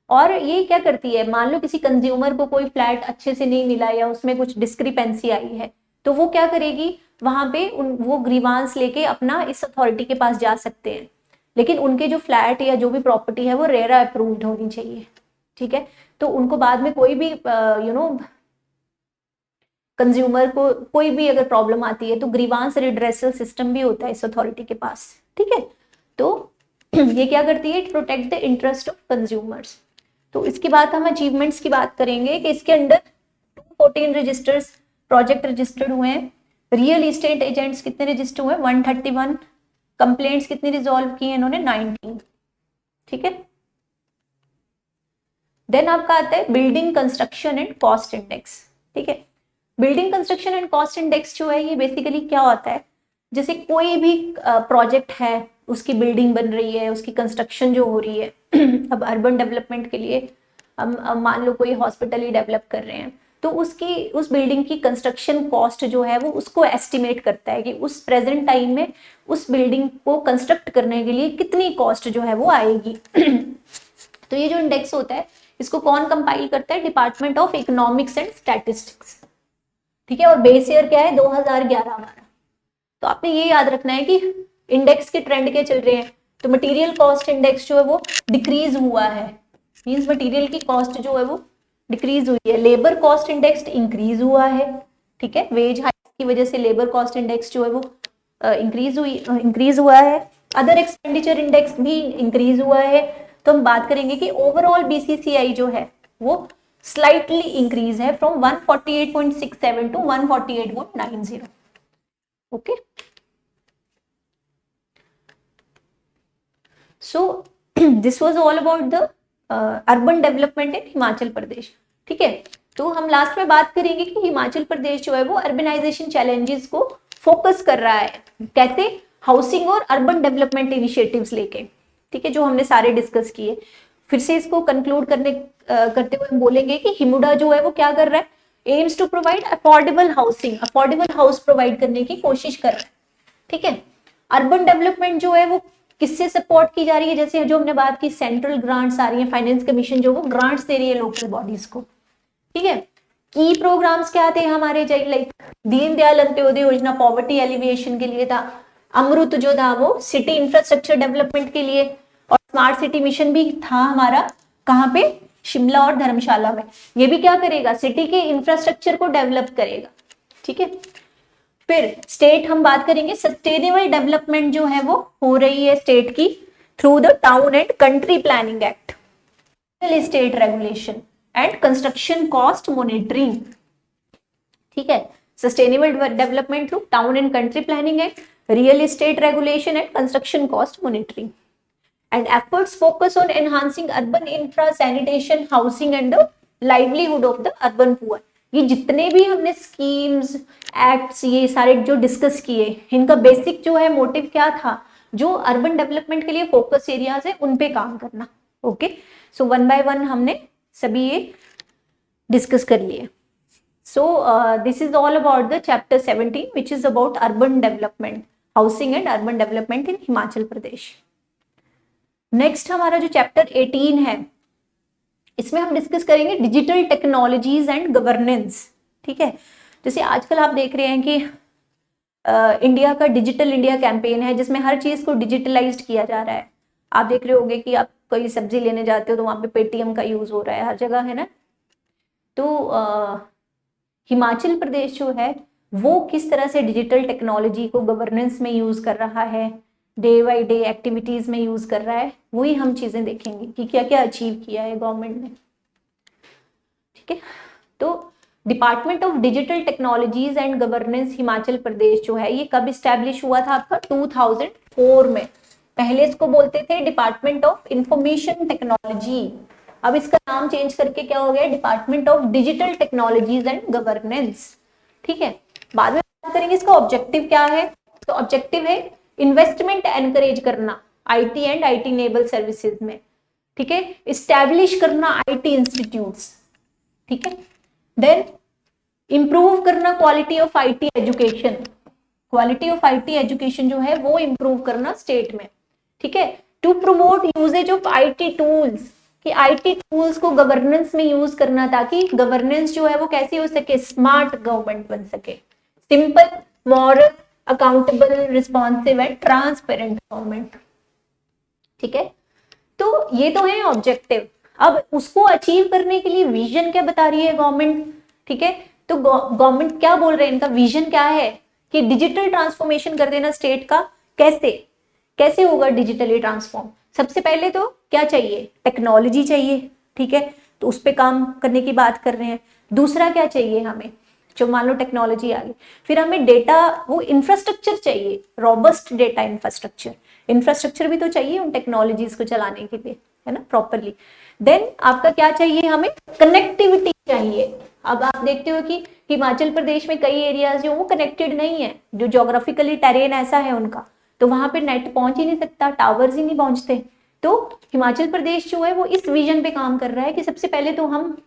[SPEAKER 1] और ये क्या करती है, मान लो किसी कंज्यूमर को कोई फ्लैट अच्छे से नहीं मिला या उसमें कुछ डिस्क्रिपेंसी आई है, तो वो क्या करेगी, वहां पे वो ग्रीवांस लेके अपना इस अथॉरिटी के पास जा सकते हैं। लेकिन उनके जो फ्लैट या जो भी प्रॉपर्टी है वो रेरा अप्रूव्ड होनी चाहिए, ठीक है। तो उनको बाद में कोई भी कंज्यूमर को कोई भी अगर प्रॉब्लम आती है तो ग्रीवांस रिड्रेसल सिस्टम भी होता है इस अथॉरिटी के पास, ठीक है। तो ये क्या करती है, protect the interest of consumers. तो इसके बाद हम अचीवमेंट्स की बात करेंगे कि इसके अंदर 214 रजिस्टर्स प्रोजेक्ट रजिस्टर्ड हुए हैं। रियल इस्टेट एजेंट्स कितने रजिस्टर हुए, 131। कंप्लेंट्स कितनी रिजॉल्व की है इन्होंने, 19, ठीक है। देन आपका आता है building construction and cost index, ठीक है। Building construction and cost index जो है ये बेसिकली क्या होता है, जैसे कोई भी प्रोजेक्ट है, उसकी बिल्डिंग बन रही है, उसकी कंस्ट्रक्शन जो हो रही है अब अर्बन डेवलपमेंट के लिए हम मान लो कोई हॉस्पिटल ही डेवलप कर रहे हैं, तो उस बिल्डिंग की कंस्ट्रक्शन कॉस्ट जो है वो उसको एस्टिमेट करता है कि उस प्रेजेंट टाइम में उस बिल्डिंग को कंस्ट्रक्ट करने के लिए कितनी कॉस्ट जो है वो आएगी तो ये जो इंडेक्स होता है इसको कौन कंपाइल करता है, department of economics and statistics, ठीक है। और बेस ईयर क्या है, 2011 हमारा। तो आपने ये याद रखना है कि इंडेक्स के ट्रेंड क्या चल रहे हैं। तो मटेरियल कॉस्ट इंडेक्स जो है वो डिक्रीज हुआ है, मींस मटेरियल की कॉस्ट जो है वो डिक्रीज हुई है। लेबर कॉस्ट इंडेक्स इंक्रीज हुआ है, ठीक है। वेज हाइक की वजह से लेबर कॉस्ट इंडेक्स जो है वो इंक्रीज हुआ है। अदर एक्सपेंडिचर इंडेक्स भी इंक्रीज हुआ है। तो हम बात करेंगे कि ओवरऑल BCCI जो है वो स्लाइटली इंक्रीज है from 148.67 to 148.90, okay. So this was all about the urban development in Himachal Pradesh, ठीक है। तो हम लास्ट में बात करेंगे कि हिमाचल प्रदेश जो है वो अर्बनाइजेशन चैलेंजेस को फोकस कर रहा है, कैसे, हाउसिंग और अर्बन डेवलपमेंट इनिशिएटिव्स लेके, ठीक है, जो हमने सारे डिस्कस किए। फिर से इसको कंक्लूड करते हुए हम बोलेंगे कि हिमुडा जो है वो क्या कर रहा है, aims to provide affordable housing, affordable house provide करने की कोशिश कर रहा है, ठीक है। अर्बन डेवलपमेंट जो है वो किससे सपोर्ट की जा रही है, जैसे जो हमने बात की सेंट्रल ग्रांट्स आ रही है, फाइनेंस कमीशन जो वो ग्रांट्स दे रही है लोकल बॉडीज को, ठीक है। की प्रोग्राम्स क्या थे हमारे, लाइक दीनदयाल अंत्योदय योजना पॉवर्टी एलिविएशन के लिए था, अमृत जो था वो सिटी इंफ्रास्ट्रक्चर डेवलपमेंट के लिए, और स्मार्ट सिटी मिशन भी था हमारा, कहाँ पे, शिमला और धर्मशाला में। ये भी क्या करेगा, सिटी के इंफ्रास्ट्रक्चर को डेवलप करेगा, ठीक है। फिर स्टेट हम बात करेंगे, सस्टेनेबल डेवलपमेंट जो है वो हो रही है स्टेट की through the town and country planning act, state regulation and construction cost monitoring, ठीक है। Sustainable development through town and country planning act, real estate regulation and construction cost monitoring, and efforts focus on enhancing urban infra, sanitation, housing and the livelihood of the urban poor। ये जितने भी हमने schemes, acts, ये सारे जो discuss किए, इनका basic जो है मोटिव क्या था, जो अर्बन डेवलपमेंट के लिए फोकस एरियाज है उन पे काम करना, okay. So one by one हमने सभी ये डिस्कस कर लिए। So this is all about the chapter 17 which is about urban development, housing and urban development in Himachal Pradesh. Next हमारा जो चैप्टर 18 है, इसमें हम डिस्कस करेंगे डिजिटल टेक्नोलॉजीज एंड गवर्नेंस, ठीक है। जैसे आजकल आप देख रहे हैं कि इंडिया का डिजिटल इंडिया कैंपेन है जिसमें हर चीज को डिजिटलाइज्ड किया जा रहा है। आप देख रहे होंगे कि आप कोई सब्जी लेने जाते हो तो वहां पे पेटीएम का यूज हो रहा है, हर जगह है ना। तो हिमाचल प्रदेश जो है वो किस तरह से डिजिटल टेक्नोलॉजी को गवर्नेंस में यूज कर रहा है, डे बाई डे एक्टिविटीज में यूज कर रहा है, वही हम चीजें देखेंगे कि क्या क्या अचीव किया है गवर्नमेंट ने। ठीक है, तो department of digital technologies and governance Himachal Pradesh जो है ये कब स्टैब्लिश हुआ था आपका 2004 में। पहले इसको बोलते थे डिपार्टमेंट ऑफ इंफॉर्मेशन टेक्नोलॉजी, अब इसका नाम चेंज करके क्या हो गया, department of digital technologies and governance. ठीक है, बाद में बात करेंगे इसका ऑब्जेक्टिव क्या है। तो ऑब्जेक्टिव है इन्वेस्टमेंट एनकरेज करना IT and IT enable services में। ठीक है, इस्टेब्लिश करना आईटी इंस्टीट्यूट्स। ठीक है, देन इंप्रूव करना quality of IT education, quality of IT education जो है वो इंप्रूव करना स्टेट में। ठीक है, to promote usages of IT tools, कि आईटी टूल्स को गवर्नेंस में यूज करना ताकि गवर्नेंस जो है वो कैसी हो सके, स्मार्ट गवर्नमेंट बन सके, simple, moral, accountable, responsive and transparent government. ठीक है, तो ये तो है ऑब्जेक्टिव। अब उसको अचीव करने के लिए विजन क्या बता रही है गवर्नमेंट। ठीक है, तो गवर्नमेंट क्या बोल रहे हैं, इनका विजन क्या है कि डिजिटल ट्रांसफॉर्मेशन कर देना स्टेट का। कैसे कैसे होगा डिजिटली ट्रांसफॉर्म। सबसे पहले तो क्या चाहिए, टेक्नोलॉजी चाहिए। ठीक है, तो उस पर काम करने की बात कर रहे हैं। दूसरा क्या चाहिए हमें, जो मान लो टेक्नोलॉजी आ गई, फिर हमें डेटा, वो इंफ्रास्ट्रक्चर चाहिए, रॉबस्ट डेटा इंफ्रास्ट्रक्चर। इंफ्रास्ट्रक्चर भी तो चाहिए उन टेक्नोलॉजीज को चलाने के लिए, है ना, प्रॉपरली। देन आपका क्या चाहिए, हमें कनेक्टिविटी चाहिए। अब आप देखते हो कि हिमाचल प्रदेश में कई एरियाज जो वो कनेक्टेड नहीं है, जो ज्योग्राफिकली टेरेन ऐसा है उनका, तो वहां पे नेट पहुंच ही नहीं सकता, टावर्स ही नहीं पहुंचते। तो हिमाचल प्रदेश जो है वो इस विजन पे काम कर रहा है कि सबसे पहले तो हम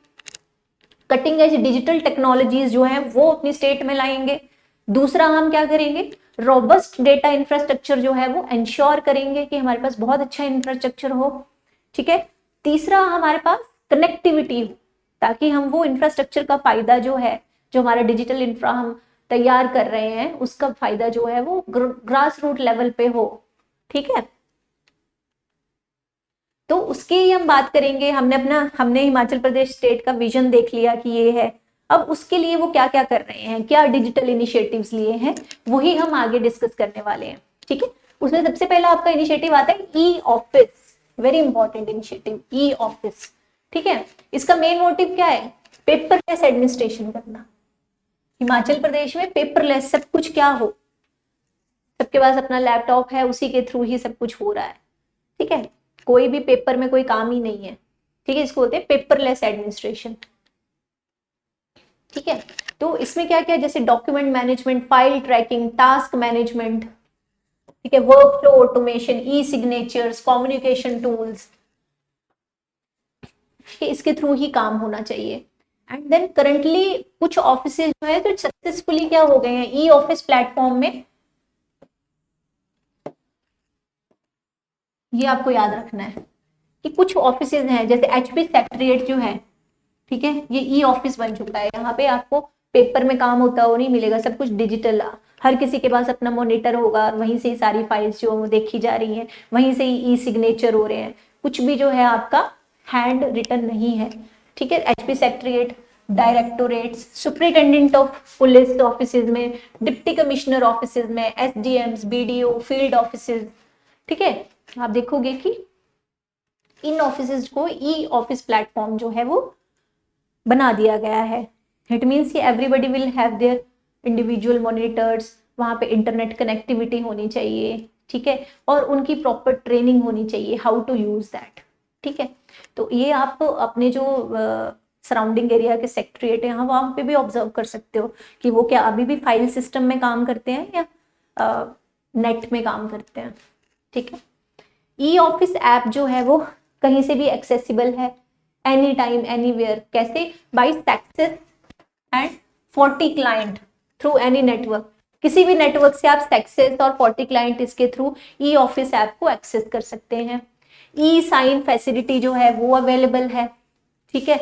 [SPEAKER 1] कटिंग एज डिजिटल टेक्नोलॉजीज जो है वो अपनी स्टेट में लाएंगे। दूसरा हम क्या करेंगे, रोबस्ट डेटा इंफ्रास्ट्रक्चर जो है वो इंश्योर करेंगे कि हमारे पास बहुत अच्छा इंफ्रास्ट्रक्चर हो। ठीक है, तीसरा हमारे पास कनेक्टिविटी हो, ताकि हम वो इंफ्रास्ट्रक्चर का फायदा जो है, जो हमारा डिजिटल इंफ्रा हम तैयार कर रहे हैं, उसका फायदा जो है वो ग्रास रूट लेवल पे हो। ठीक है, तो उसकी हम बात करेंगे। हमने हिमाचल प्रदेश स्टेट का विजन देख लिया कि ये है। अब उसके लिए वो क्या क्या कर रहे हैं, क्या डिजिटल इनिशिएटिव्स लिए हैं, वही हम आगे डिस्कस करने वाले हैं। ठीक है, उसमें सबसे पहला आपका इनिशिएटिव आता है e office, very important initiative, e office. ठीक है, इसका मेन मोटिव क्या है, पेपरलेस एडमिनिस्ट्रेशन करना। हिमाचल प्रदेश में पेपरलेस सब कुछ क्या हो, सबके पास अपना लैपटॉप है, उसी के थ्रू ही सब कुछ हो रहा है। ठीक है, कोई भी पेपर में कोई काम ही नहीं है। ठीक है, इसको बोलते हैं पेपरलेस एडमिनिस्ट्रेशन। ठीक है, तो इसमें क्या क्या, जैसे document management, file tracking, task management, ठीक है, work flow automation, e signatures, communication tools, इसके थ्रू ही काम होना चाहिए। एंड देन करंटली कुछ ऑफिस जो है तो सक्सेसफुली क्या हो गए हैं, ई ऑफिस प्लेटफॉर्म में। ये आपको याद रखना है कि कुछ ऑफिस हैं, जैसे एचपी सेक्रेटरीट जो है, ठीक है, ये ई ऑफिस बन चुका है। यहाँ पे आपको पेपर में काम होता हो नहीं मिलेगा, सब कुछ डिजिटल। हर किसी के पास अपना मॉनिटर होगा, वहीं से ही सारी फाइल्स जो वो देखी जा रही हैं, वहीं से ही ई सिग्नेचर हो रहे हैं, कुछ भी जो है आपका हैंड रिटन नहीं है। ठीक है, HP secretariat, directorates, superintendent of police office में, डिप्टी कमिश्नर ऑफिस में, एसडीएम्स, बीडीओ, फील्ड ऑफिस। ठीक है, आप देखोगे कि इन ऑफिस को ई ऑफिस प्लेटफॉर्म जो है वो बना दिया गया है। इट मीन्स कि everybody will have their individual monitors, वहां पे इंटरनेट कनेक्टिविटी होनी चाहिए। ठीक है, और उनकी प्रॉपर ट्रेनिंग होनी चाहिए हाउ टू यूज दैट। ठीक है, तो ये आप अपने जो सराउंडिंग एरिया के सेक्रेटरीट है वहां पे भी ऑब्जर्व कर सकते हो कि वो क्या अभी भी फाइल सिस्टम में काम करते हैं या नेट में काम करते हैं। ठीक है, ई ऑफिस ऐप जो है वो कहीं से भी एक्सेसिबल है, एनी टाइम एनीवेयर। कैसे, by success and 40 client through any network. किसी भी नेटवर्क से आप सक्सेस और 40 क्लाइंट इसके थ्रू ई ऑफिस ऐप को एक्सेस कर सकते हैं। ई साइन फैसिलिटी जो है वो अवेलेबल है। ठीक है,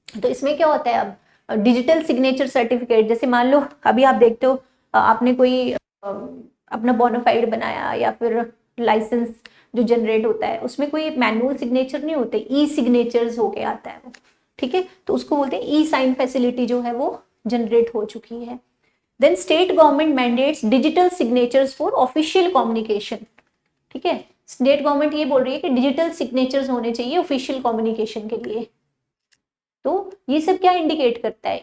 [SPEAKER 1] तो इसमें क्या होता है, अब डिजिटल सिग्नेचर सर्टिफिकेट, जैसे मान लो अभी आप देखते हो आपने कोई अपना बोनाफाइड बनाया या फिर लाइसेंस जो जनरेट होता है उसमें कोई मैनुअल सिग्नेचर नहीं होते, ई सिग्नेचर्स होके आता है वो, ठीक है। तो उसको बोलते हैं ई साइन फैसिलिटी जो है वो जनरेट हो चुकी है। Then state government mandates digital signatures for official communication, ठीक है। स्टेट गवर्नमेंट ये बोल रही है कि डिजिटल सिग्नेचर्स होने चाहिए ऑफिशियल कम्युनिकेशन के लिए। तो ये सब क्या इंडिकेट करता है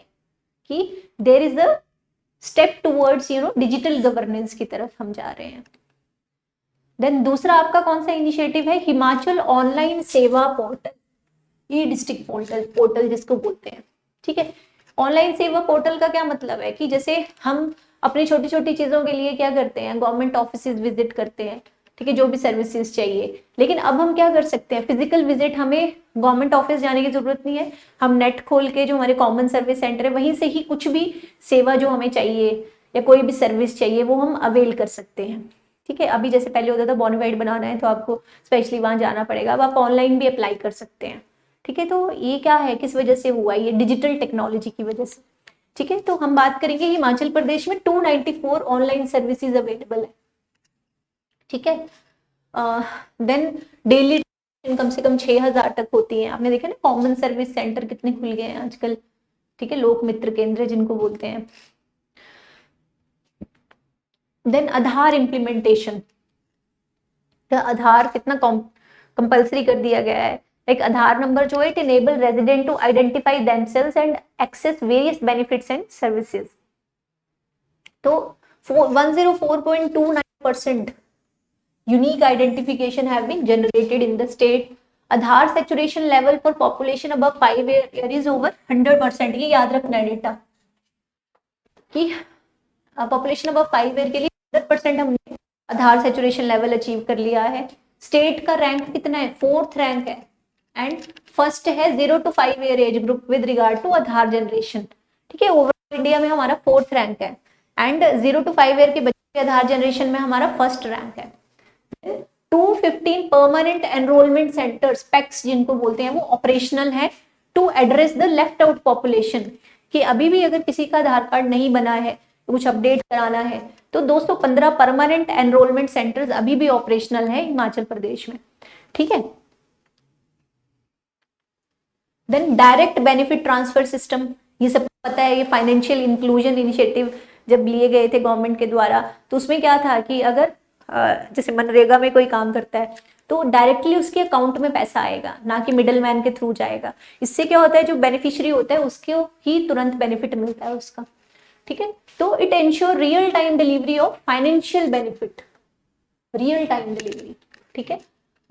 [SPEAKER 1] कि there is a step towards digital governance की तरफ हम जा रहे हैं। देन दूसरा आपका कौन सा इनिशिएटिव है, हिमाचल ऑनलाइन सेवा पोर्टल, ई डिस्ट्रिक्ट पोर्टल जिसको बोलते हैं, ठीक है। ऑनलाइन सेवा पोर्टल का क्या मतलब है कि जैसे हम अपनी छोटी छोटी चीजों के लिए क्या करते हैं, गवर्नमेंट ऑफिसेज विजिट करते हैं, ठीक है, जो भी सर्विसेज चाहिए, लेकिन अब हम क्या कर सकते हैं, फिजिकल विजिट, हमें गवर्नमेंट ऑफिस जाने की जरूरत नहीं है, हम नेट खोल के जो हमारे कॉमन सर्विस सेंटर है वहीं से ही कुछ भी सेवा जो हमें चाहिए या कोई भी सर्विस चाहिए वो हम अवेल कर सकते हैं, ठीक है। अभी जैसे पहले होता था बोनाफाइड बनाना है तो आपको स्पेशली वहां जाना पड़ेगा, अब आप ऑनलाइन भी अप्लाई कर सकते हैं, ठीक है। तो ये क्या है, किस वजह से हुआ, ये डिजिटल टेक्नोलॉजी की वजह से, ठीक है। तो हम बात करेंगे हिमाचल प्रदेश में 294 ऑनलाइन सर्विसेज अवेलेबल है, ठीक है। देन डेली कम से कम 6000 तक होती है, आपने देखा ना कॉमन सर्विस सेंटर कितने खुल गए हैं आजकल, ठीक है, लोक मित्र केंद्र जिनको बोलते हैं। देन आधार इम्प्लीमेंटेशन, आधार कितना कंपल्सरी कर दिया गया है, एक आधार नंबर जो है, it enable resident to identify themselves and access various benefits and services. तो 104.29% unique identification have been generated in the state. Aadhaar saturation level for population above 5 year is over 100%। ये याद रखना है डेटा कि population above 5 year के लिए 100% हमने आधार saturation level achieve कर लिया है। स्टेट का रैंक कितना है, 4th रैंक है, एंड फर्स्ट है 0 to 5 year age group with regard to Aadhaar generation, ठीक है। ओवरऑल इंडिया में हमारा 4th रैंक है, एंड 0 to 5 ईयर के बच्चे के आधार जनरेशन में हमारा 1st रैंक है। 215 परमानेंट एनरोलमेंट सेंटर्स, पैक्स जिनको बोलते हैं, वो ऑपरेशनल है to address the left out population, कि अभी भी अगर किसी का आधार कार्ड नहीं बना है, कुछ अपडेट कराना है, तो 215 परमानेंट एनरोलमेंट सेंटर्स अभी भी ऑपरेशनल है हिमाचल प्रदेश में, ठीक है। Then direct benefit transfer system, ये सब पता है, ये फाइनेंशियल इंक्लूजन इनिशिएटिव जब लिए गए थे गवर्नमेंट के द्वारा, तो उसमें क्या था कि अगर जैसे मनरेगा में कोई काम करता है तो डायरेक्टली उसके अकाउंट में पैसा आएगा, ना कि मिडल मैन के थ्रू जाएगा। इससे क्या होता है, जो बेनिफिशियरी होता है उसको ही तुरंत बेनिफिट मिलता है उसका, ठीक है। तो it ensure real time delivery of financial benefit, real time delivery, ठीक है,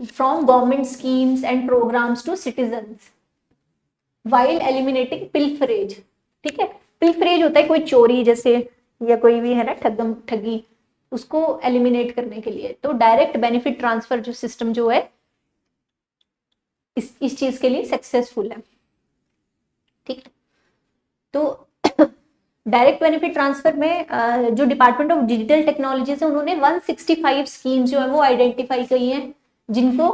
[SPEAKER 1] from government schemes and programmes to citizens while eliminating pilferage, ठीक है। पिल्फरेज होता है कोई चोरी जैसे, या कोई भी है ना ठगी, उसको एलिमिनेट करने के लिए। तो डायरेक्ट बेनिफिट ट्रांसफर जो सिस्टम जो है इस चीज के लिए सक्सेसफुल है, ठीक है। तो डायरेक्ट बेनिफिट ट्रांसफर में जो डिपार्टमेंट ऑफ डिजिटल टेक्नोलॉजी से उन्होंने 165 स्कीम्स जो है वो आइडेंटिफाई की हैं, जिनको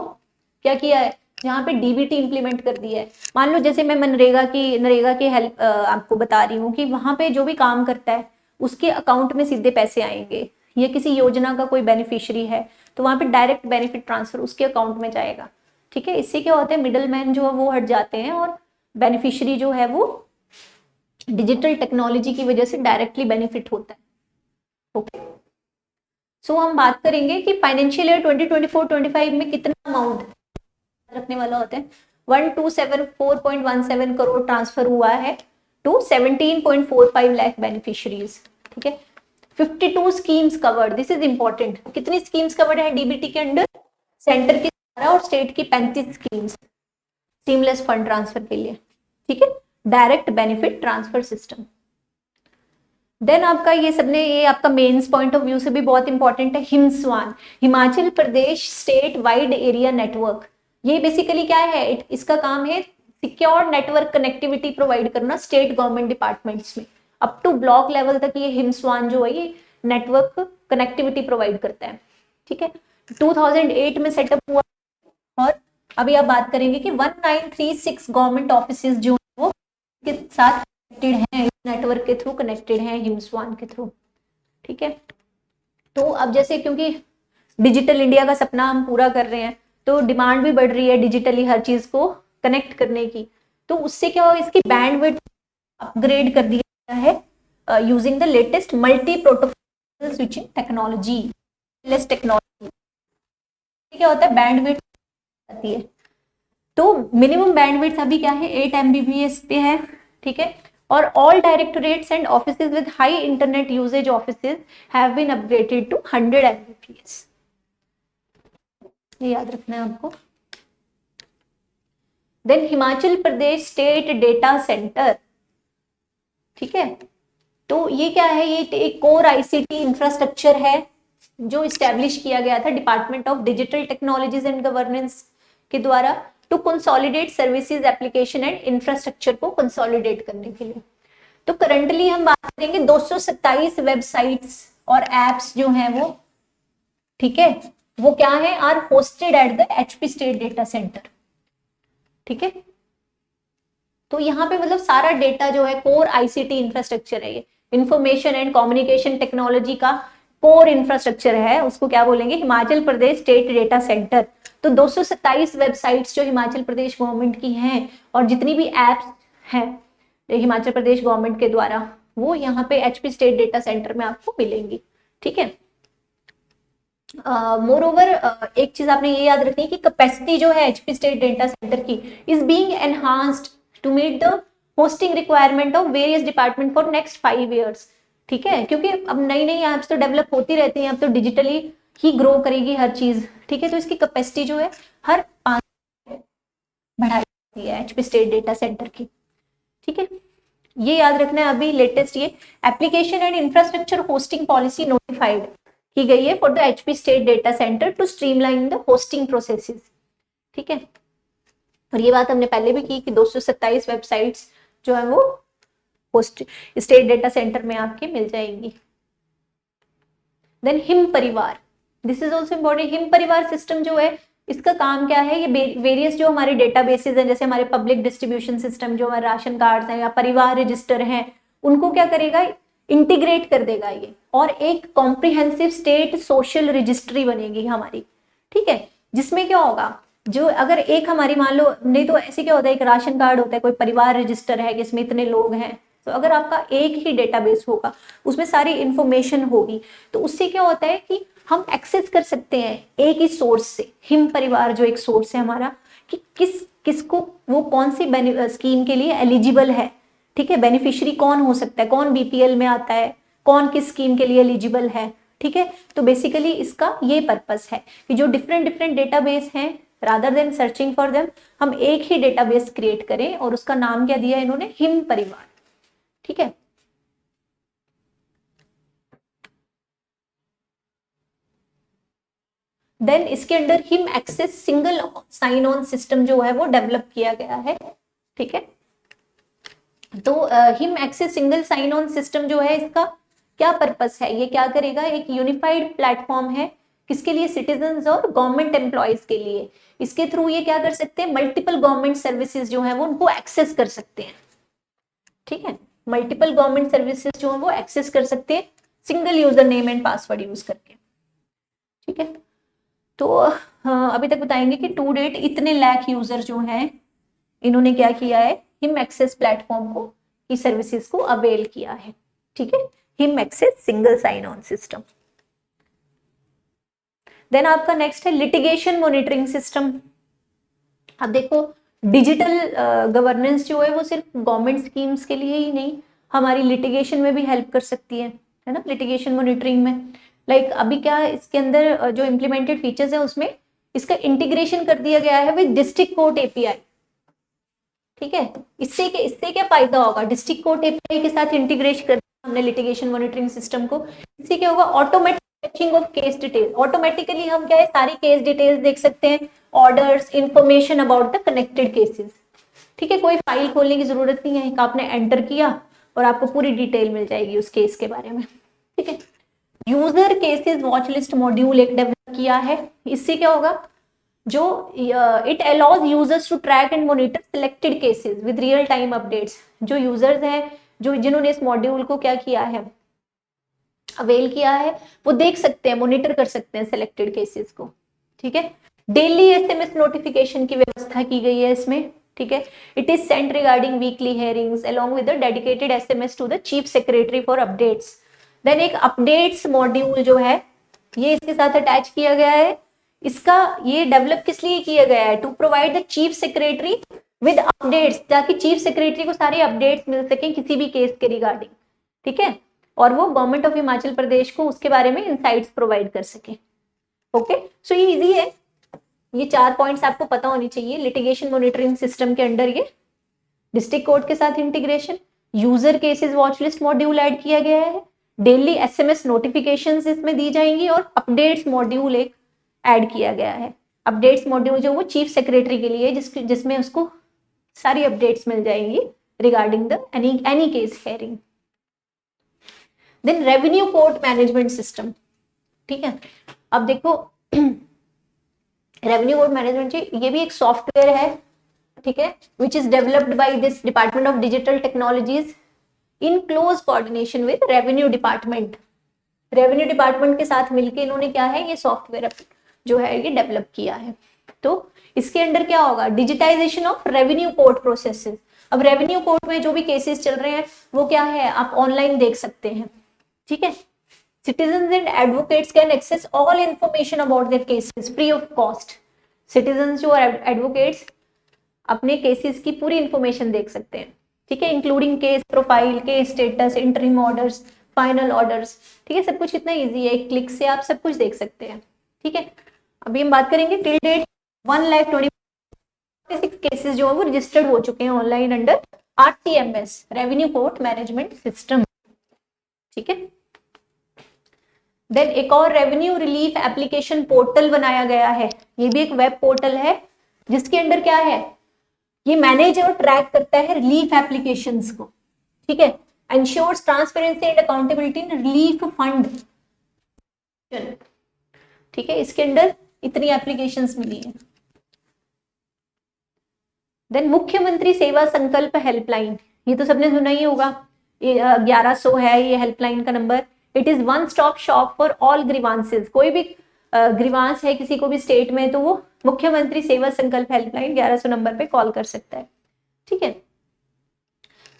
[SPEAKER 1] क्या किया है, जहाँ पे डीबीटी इंप्लीमेंट कर दिया है। मान लो जैसे मैं नरेगा की हेल्प आपको बता रही हूँ कि वहां पे जो भी काम करता है उसके अकाउंट में सीधे पैसे आएंगे, या किसी योजना का कोई बेनिफिशियरी है तो वहां पे डायरेक्ट बेनिफिट ट्रांसफर उसके अकाउंट में जाएगा, ठीक है। इससे क्या होता है, मिडल मैन जो है वो हट जाते हैं और बेनिफिशियरी जो है वो डिजिटल टेक्नोलॉजी की वजह से डायरेक्टली बेनिफिट होता है, ओके। सो हम बात करेंगे कि फाइनेंशियल ईयर 2024-25 में कितना अमाउंट रखने वाला होता है। 1274.17 करोड़ ट्रांसफर हुआ है टू 17.45 लाख बेनिफिशियरीज, ठीक है। 52 schemes covered, this is important. कितनी स्कीम्स कवर्ड है डीबीटी के अंडर, सेंटर की 12 और स्टेट की 35 स्कीम्स सीमलेस फंड ट्रांसफर के लिए, ठीक है, direct benefit transfer system. Then आपका ये आपका मेंस पॉइंट ऑफ व्यू से भी बहुत इंपॉर्टेंट है, हिमस्वान, Himachal Pradesh state wide area network. ये बेसिकली क्या है, इसका काम है सिक्योर नेटवर्क कनेक्टिविटी प्रोवाइड करना स्टेट गवर्नमेंट डिपार्टमेंट्स में, अप टू ब्लॉक लेवल तक ये हिमस्वान जो है ये नेटवर्क कनेक्टिविटी प्रोवाइड करता है, ठीक है। 2008 में सेटअप हुआ, और अभी आप बात करेंगे कि 1936 गवर्नमेंट ऑफिसेज जो वो के साथ कनेक्टेड हैं, नेटवर्क के थ्रू कनेक्टेड हैं हिमस्वान के थ्रू, ठीक है। तो अब जैसे क्योंकि डिजिटल इंडिया का सपना हम पूरा कर रहे हैं, तो डिमांड भी बढ़ रही है डिजिटली हर चीज को कनेक्ट करने की। तो उससे क्या होगा, इसकी बैंडविड्थ अपग्रेड कर दिया है using the latest multi protocol switching technology, less technology. क्या होता है, बैंडविड्थ आती है। तो मिनिमम बैंडविड्थ अभी क्या है, 8 Mbps पे है, ठीक है। और all directorates and offices with high internet usage offices have been upgraded to 100 Mbps। ये याद रखना है आपको। Then Himachal Pradesh state data centre, ठीक है। तो ये क्या है, ये एक कोर आईसीटी इंफ्रास्ट्रक्चर है जो इस्टेब्लिश किया गया था department of digital technologies and governance के द्वारा to consolidate services application and infrastructure को कंसोलिडेट करने के लिए। तो करंटली हम बात करेंगे 227 वेबसाइट्स और एप्स जो हैं वो, ठीक है, वो क्या है, are hosted at the HP state data centre, ठीक है। तो यहाँ पे मतलब सारा डेटा जो है कोर आईसीटी इंफ्रास्ट्रक्चर है, ये इंफॉर्मेशन एंड कम्युनिकेशन टेक्नोलॉजी का कोर इंफ्रास्ट्रक्चर है, उसको क्या बोलेंगे, Himachal Pradesh state data centre. तो 227 वेबसाइट्स जो हिमाचल प्रदेश गवर्नमेंट की हैं और जितनी भी एप्स हैं हिमाचल प्रदेश गवर्नमेंट के द्वारा, वो यहाँ पे एचपी स्टेट डेटा सेंटर में आपको मिलेंगी, ठीक है। मोर ओवर एक चीज आपने ये याद रखनी है कि कैपेसिटी जो है एचपी स्टेट डेटा सेंटर की is being enhanced to meet the hosting requirement of various department for next 5 years, ठीक है। क्योंकि अब नई नई एप्स तो डेवलप होती रहती हैं, अब तो डिजिटली ही ग्रो करेगी हर चीज, ठीक है। तो इसकी कैपेसिटी जो है हर 5 बढ़ाई जाती है एचपी स्टेट डेटा सेंटर की, ठीक है। ये याद रखना है। अभी लेटेस्ट ये application and infrastructure hosting policy notified की गई है for the HP state data centre to streamline the hosting processes, ठीक है। और ये बात हमने पहले भी की कि 227 वेबसाइट्स जो है वो होस्ट स्टेट डेटा सेंटर में आपके मिल जाएंगी। देन हिम परिवार, this is also important. Him परिवार सिस्टम जो है, इसका काम क्या है, ये वेरियस जो हमारे डेटाबेसेस हैं, जैसे हमारे पब्लिक डिस्ट्रीब्यूशन सिस्टम जो हमारे राशन कार्ड हैं या परिवार रजिस्टर हैं, उनको क्या करेगा, इंटीग्रेट कर देगा ये, और एक कॉम्प्रिहेंसिव स्टेट सोशल रजिस्ट्री बनेगी हमारी, ठीक है। जिसमें क्या होगा, जो अगर एक हमारी मान लो, नहीं तो ऐसे क्या होता है, एक राशन कार्ड होता है, कोई परिवार रजिस्टर है जिसमें इतने लोग हैं, तो अगर आपका एक ही डेटाबेस होगा उसमें सारी इंफॉर्मेशन होगी, तो उससे क्या होता है कि हम एक्सेस कर सकते हैं एक ही सोर्स से। हिम परिवार जो एक सोर्स है हमारा, कि किसको वो कौन सी स्कीम के लिए एलिजिबल है, ठीक है, बेनिफिशियरी कौन हो सकता है, कौन बीपीएल में आता है, कौन किस स्कीम के लिए एलिजिबल है, ठीक है। तो बेसिकली इसका ये पर्पस है कि जो डिफरेंट डिफरेंट डेटाबेस हैं, rather than searching for them, हम एक ही डेटाबेस क्रिएट करें, और उसका नाम क्या दिया इन्होंने, हिम परिवार, ठीक है। देन इसके अंदर Him access single sign on system जो है वो डेवलप किया गया है, ठीक है। तो Him access single sign on system जो है, इसका क्या पर्पस है, ये क्या करेगा, एक यूनिफाइड प्लेटफॉर्म है, किसके लिए, सिटीजन्स और गवर्नमेंट एम्प्लॉयज के लिए। इसके थ्रू ये क्या कर सकते हैं, मल्टीपल गवर्नमेंट सर्विसेज जो है वो उनको एक्सेस कर सकते हैं, ठीक है। मल्टीपल गवर्नमेंट सर्विसेज जो है वो एक्सेस कर सकते हैं single user name and password use करके, ठीक है। तो अभी तक बताएंगे कि टू डेट इतने लाख यूजर जो हैं, इन्होंने क्या किया है, हिम एक्सेस प्लेटफॉर्म को की सर्विसेज को अवेल किया है, ठीक है। Him access single sign on system. Then आपका नेक्स्ट है लिटिगेशन मॉनिटरिंग सिस्टम। अब देखो, डिजिटल गवर्नेंस जो है वो सिर्फ गवर्नमेंट स्कीम्स के लिए ही नहीं, हमारी लिटिगेशन में भी हेल्प कर सकती है ना, लिटिगेशन मॉनिटरिंग में। लाइक अभी क्या इसके अंदर जो इम्प्लीमेंटेड फीचर्स है उसमें इसका इंटीग्रेशन कर दिया गया है विद डिस्ट्रिक्ट कोर्ट एपीआई, ठीक है। इससे क्या फायदा होगा, डिस्ट्रिक्ट कोर्ट एपीआई के साथ इंटीग्रेशन कर दिया हमने लिटिगेशन मॉनिटरिंग सिस्टम को। इससे क्या होगा, automatic fetching of case detail, automatically हम क्या है सारी केस डिटेल्स देख सकते हैं, orders, information about the connected cases, ठीक है। कोई फाइल खोलने की जरूरत नहीं है, आपने एंटर किया और आपको पूरी डिटेल मिल जाएगी उस केस के बारे में, ठीक है। User cases watch list module एक डेवलप किया है। इससे क्या होगा, जो it allows users to track and monitor selected cases with real time updates. जो यूजर्स हैं, जो जिन्होंने इस मॉड्यूल को क्या किया है, अवेल किया है वो देख सकते हैं, मॉनिटर कर सकते हैं सिलेक्टेड केसेस को। ठीक है, डेली एसएमएस नोटिफिकेशन की व्यवस्था की गई है इसमें। ठीक है, it is sent regarding weekly hearings along with the dedicated SMS to the chief secretary for updates. Then एक अपडेट्स मॉड्यूल जो है ये इसके साथ अटैच किया गया है। इसका ये डेवलप किस लिए किया गया है? To provide the chief secretary with updates, ताकि चीफ सेक्रेटरी को सारे अपडेट्स मिल सके किसी भी केस के रिगार्डिंग। ठीक है, और वो गवर्नमेंट ऑफ हिमाचल प्रदेश को उसके बारे में इंसाइट्स प्रोवाइड कर सके। ओके, सो ये इजी है, ये 4 पॉइंट्स आपको पता होनी चाहिए। लिटिगेशन मॉनिटरिंग सिस्टम के अंडर ये डिस्ट्रिक्ट कोर्ट के साथ integration, user cases watch list module add किया गया है, डेली एसएमएस नोटिफिकेशंस इसमें दी जाएंगी, और अपडेट्स मॉड्यूल एक ऐड किया गया है। अपडेट्स मॉड्यूल जो वो चीफ सेक्रेटरी के लिए जिसमें उसको सारी अपडेट्स मिल जाएंगी regarding the any case hearing. Then revenue court management system. ठीक है, अब देखो रेवेन्यू कोर्ट मैनेजमेंट ये भी एक सॉफ्टवेयर है। ठीक है, which is developed by this department of digital technologies in close coordination with revenue department. Revenue department के साथ मिलकर इन्होंने क्या है ये सॉफ्टवेयर जो है ये डेवलप किया है। तो इसके अंडर क्या होगा? Digitisation of revenue court processes. अब रेवेन्यू कोर्ट में जो भी केसेस चल रहे हैं वो क्या है, आप ऑनलाइन देख सकते हैं। ठीक है, citizens and advocates can access all information about their cases free of cost। citizens जो advocates अपने केसेस की पूरी इंफॉर्मेशन देख सकते हैं। ठीक है, including case profile, case status, interim orders, final orders. ठीक है, सब कुछ इतना इजी है, एक क्लिक से आप सब कुछ देख सकते हैं। ठीक है, अभी हम बात करेंगे टिल डेट 1,26,000 केसेस जो है वो रजिस्टर्ड हो चुके हैं online under RCMS, revenue court management system. ठीक है, देन एक और रेवेन्यू रिलीफ एप्लीकेशन पोर्टल बनाया गया है। ये भी एक वेब पोर्टल है जिसके अंडर क्या है, ये मैनेज और ट्रैक करता है रिलीफ एप्लीकेशंस को। ठीक है, ensures transparency and accountability in relief fund. ठीक है, इसके अंडर इतनी एप्लीकेशंस मिली है। देन मुख्यमंत्री सेवा संकल्प हेल्पलाइन, ये तो सबने सुना ही होगा, 1100 है ये हेल्पलाइन का number. It is one stop shop for all grievances. कोई भी ग्रीवांस है किसी को भी स्टेट में तो वो मुख्यमंत्री सेवा संकल्प हेल्पलाइन 1100 नंबर पे कॉल कर सकता है। ठीक है,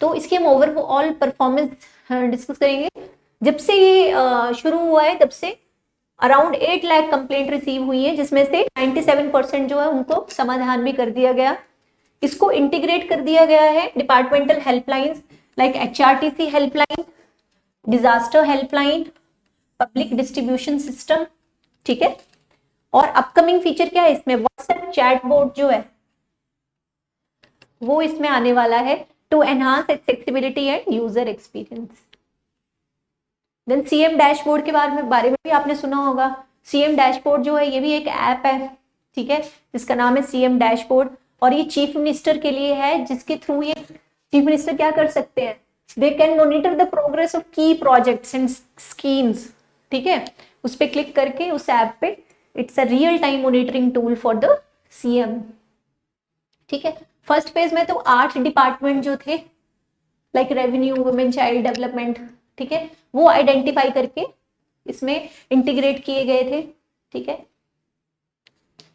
[SPEAKER 1] तो इसके हम ओवरऑल परफॉर्मेंस डिस्कस करेंगे। जब से ये शुरू हुआ है तब से अराउंड 8 लाख कंप्लेंट रिसीव हुई है, जिसमें से 97% जो है उनको समाधान भी कर दिया गया। इसको इंटीग्रेट कर दिया गया है departmental helplines like HRTC helpline, disaster helpline, public distribution system. ठीक है, और अपकमिंग फीचर क्या है इसमें, व्हाट्सएप चैटबॉट जो है वो इसमें आने वाला है to enhance accessibility and user experience. Then CM dashboard के बारे में भी आपने सुना होगा। सीएम डैशबोर्ड जो है ये भी एक ऐप है। ठीक है, जिसका नाम है सीएम डैशबोर्ड, और ये चीफ मिनिस्टर के लिए है, जिसके थ्रू ये चीफ मिनिस्टर क्या कर सकते हैं, they can monitor the progress of की प्रोजेक्ट्स एंड स्कीम्स। ठीक है, उस पर क्लिक करके उस ऐप पे it's a real time monitoring tool for the CM. ठीक है, फर्स्ट फेज में तो 8 डिपार्टमेंट जो थे like revenue, women child development, ठीक है, वो आइडेंटिफाई करके इसमें इंटीग्रेट किए गए थे। ठीक है,